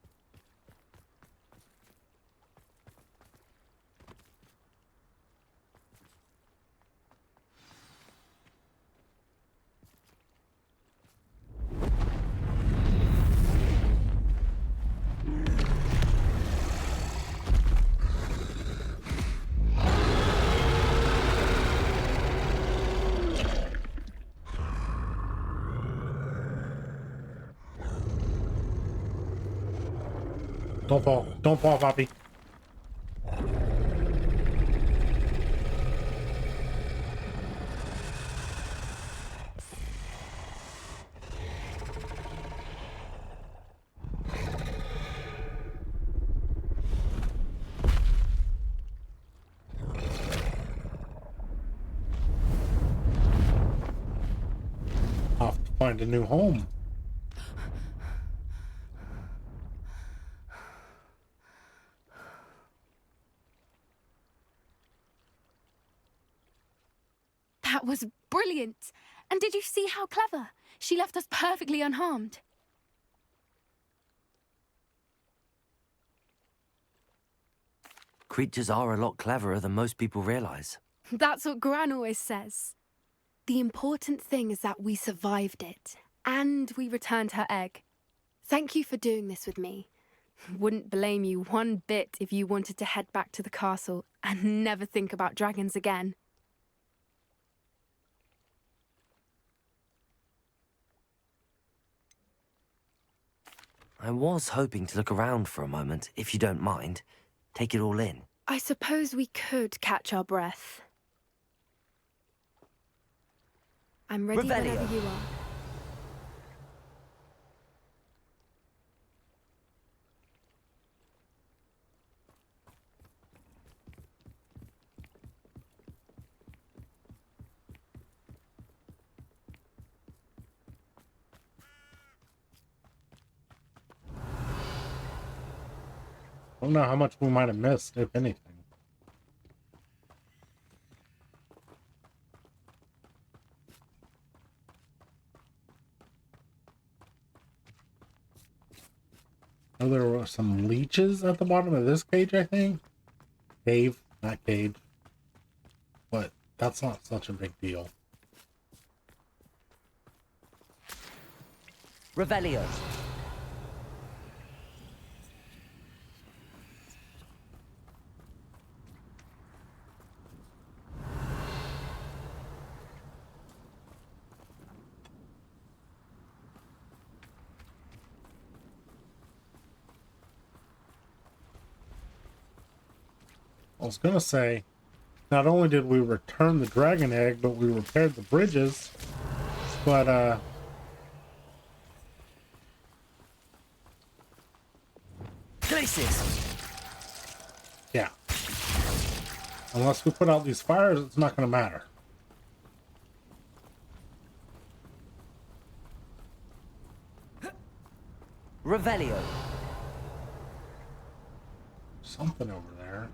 Don't fall. Don't fall, Poppy. Off to find a new home. That was brilliant! And did you see how clever? She left us perfectly unharmed. Creatures are a lot cleverer than most people realize. That's what Gran always says. The important thing is that we survived it, and we returned her egg. Thank you for doing this with me. Wouldn't blame you one bit if you wanted to head back to the castle and never think about dragons again. I was hoping to look around for a moment, if you don't mind. Take it all in. I suppose we could catch our breath. I'm ready Revelio. whenever you are. I don't know how much we might have missed, if anything. Oh, there were some leeches at the bottom of this cage, I think. Cave, not cage. But that's not such a big deal. Revelio. I was gonna say, not only did we return the dragon egg, but we repaired the bridges. But, Glacis! yeah. Unless we put out these fires, it's not gonna matter. Revelio. Something over there.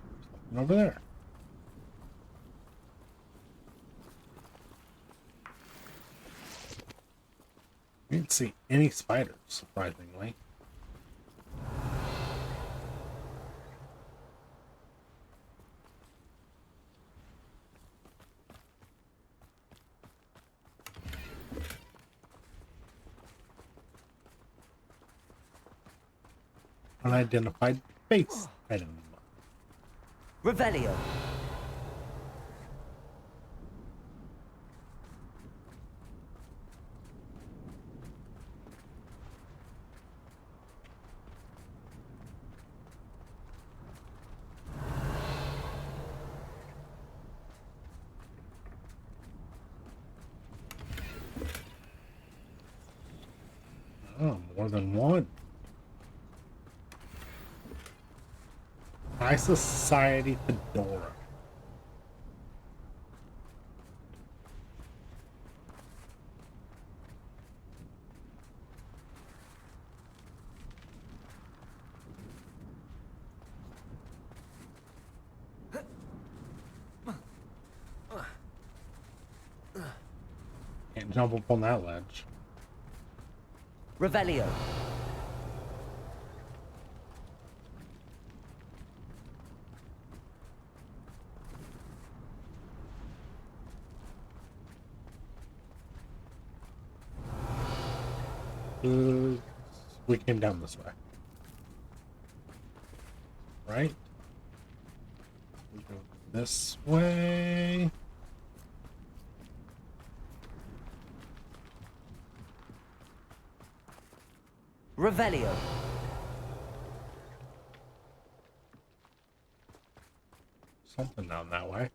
Something over there. We didn't see any spiders, surprisingly. Unidentified base item. Revelio. more than one. High Society Fedora. Can't jump up on that ledge. Revelio. We came down this way. Right? We go this way. Revelio. Something down that way.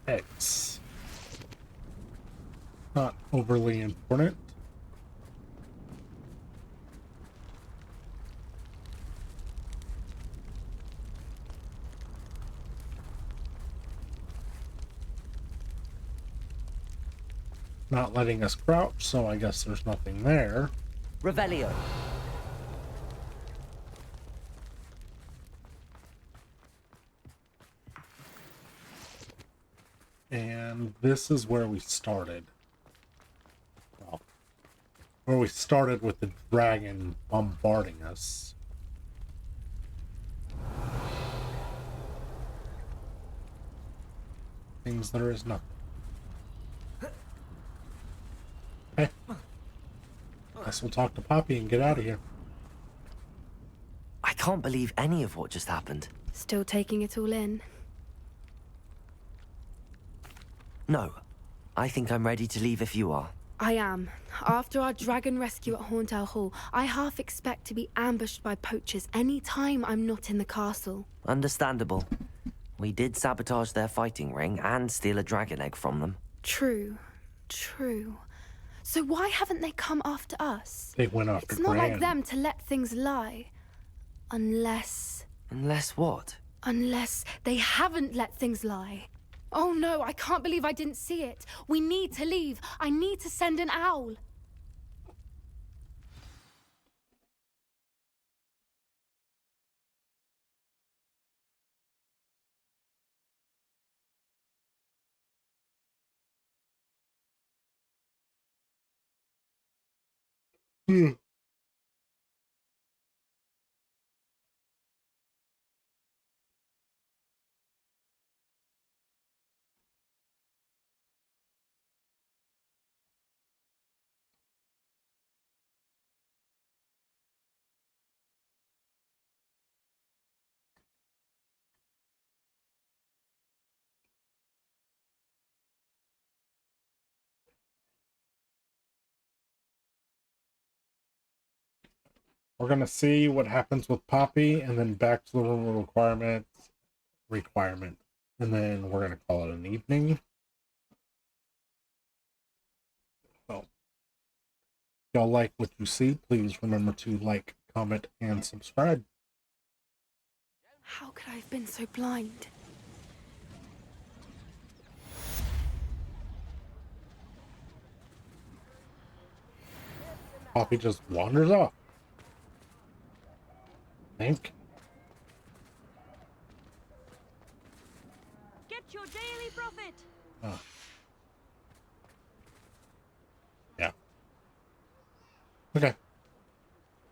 X. Not overly important. Not letting us crouch, so I guess there's nothing there. Revelio. And this is where we started. Well, where we started with the dragon bombarding us. Things there is nothing. Okay. Guess we'll talk to Poppy and get out of here. I can't believe any of what just happened. Still taking it all in. No. I think I'm ready to leave if you are. I am. After our dragon rescue at Hauntel Hall, I half expect to be ambushed by poachers any time I'm not in the castle. Understandable. We did sabotage their fighting ring and steal a dragon egg from them. True. True. So why haven't they come after us? They went after It's not Gran. like them to let things lie. Unless... Unless what? Unless they haven't let things lie. Oh no, I can't believe I didn't see it. We need to leave. I need to send an owl. We're gonna see what happens with Poppy, and then back to the room of requirement, and then we're gonna call it an evening. So, if y'all like what you see, please remember to like, comment, and subscribe. How could I have been so blind? Poppy just wanders off. Think. Get your daily profit. Oh. Yeah. Okay.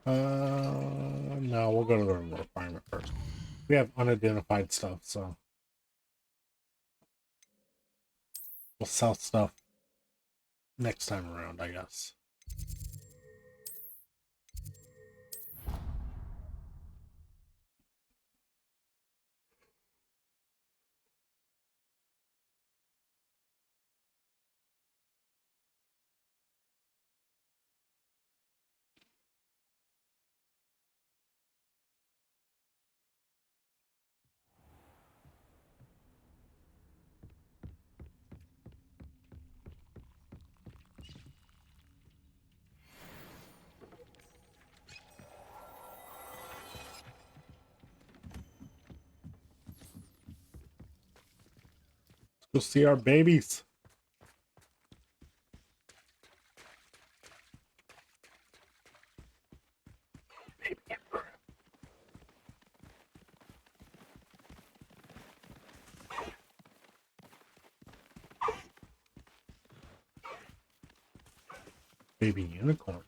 No, we'll go to the requirement first. We have unidentified stuff, so we'll sell stuff next time around, I guess. go see our babies. Baby unicorn.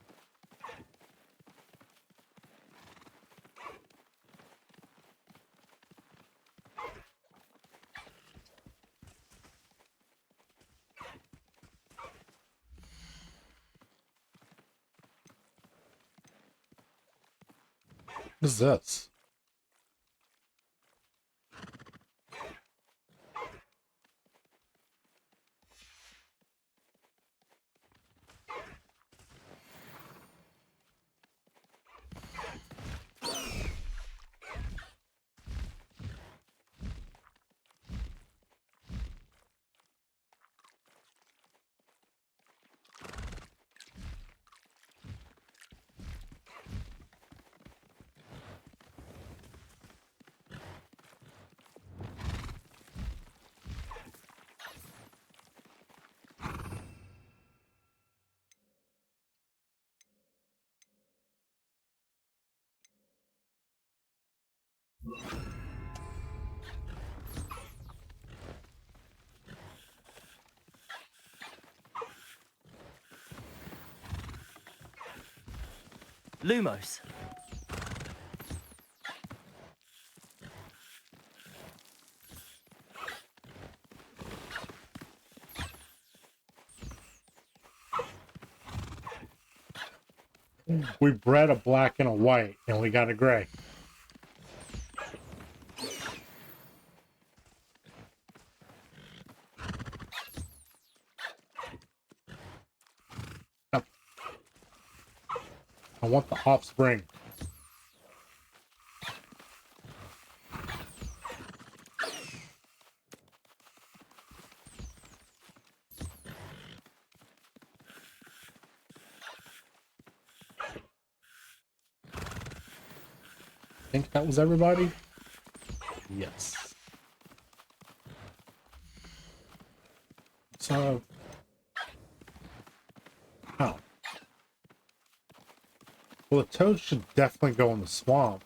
What is this? Lumos. We bred a black and a white, and we got a gray. Yep. I want the offspring. I think that was everybody. Yes. So, oh. Well, the toad should definitely go in the swamp.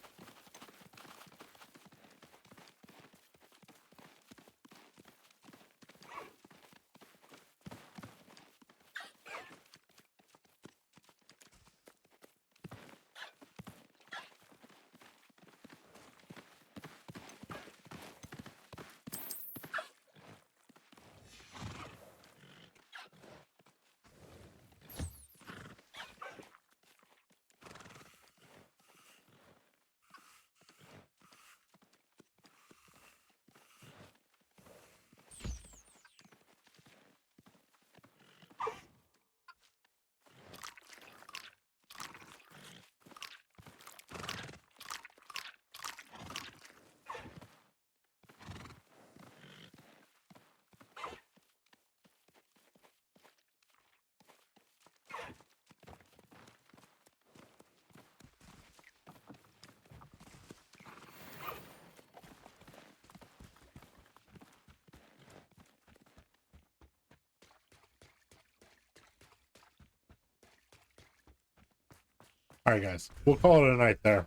All right, guys, we'll call it a night there.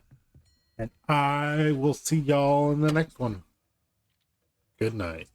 And I will see y'all in the next one. Good night.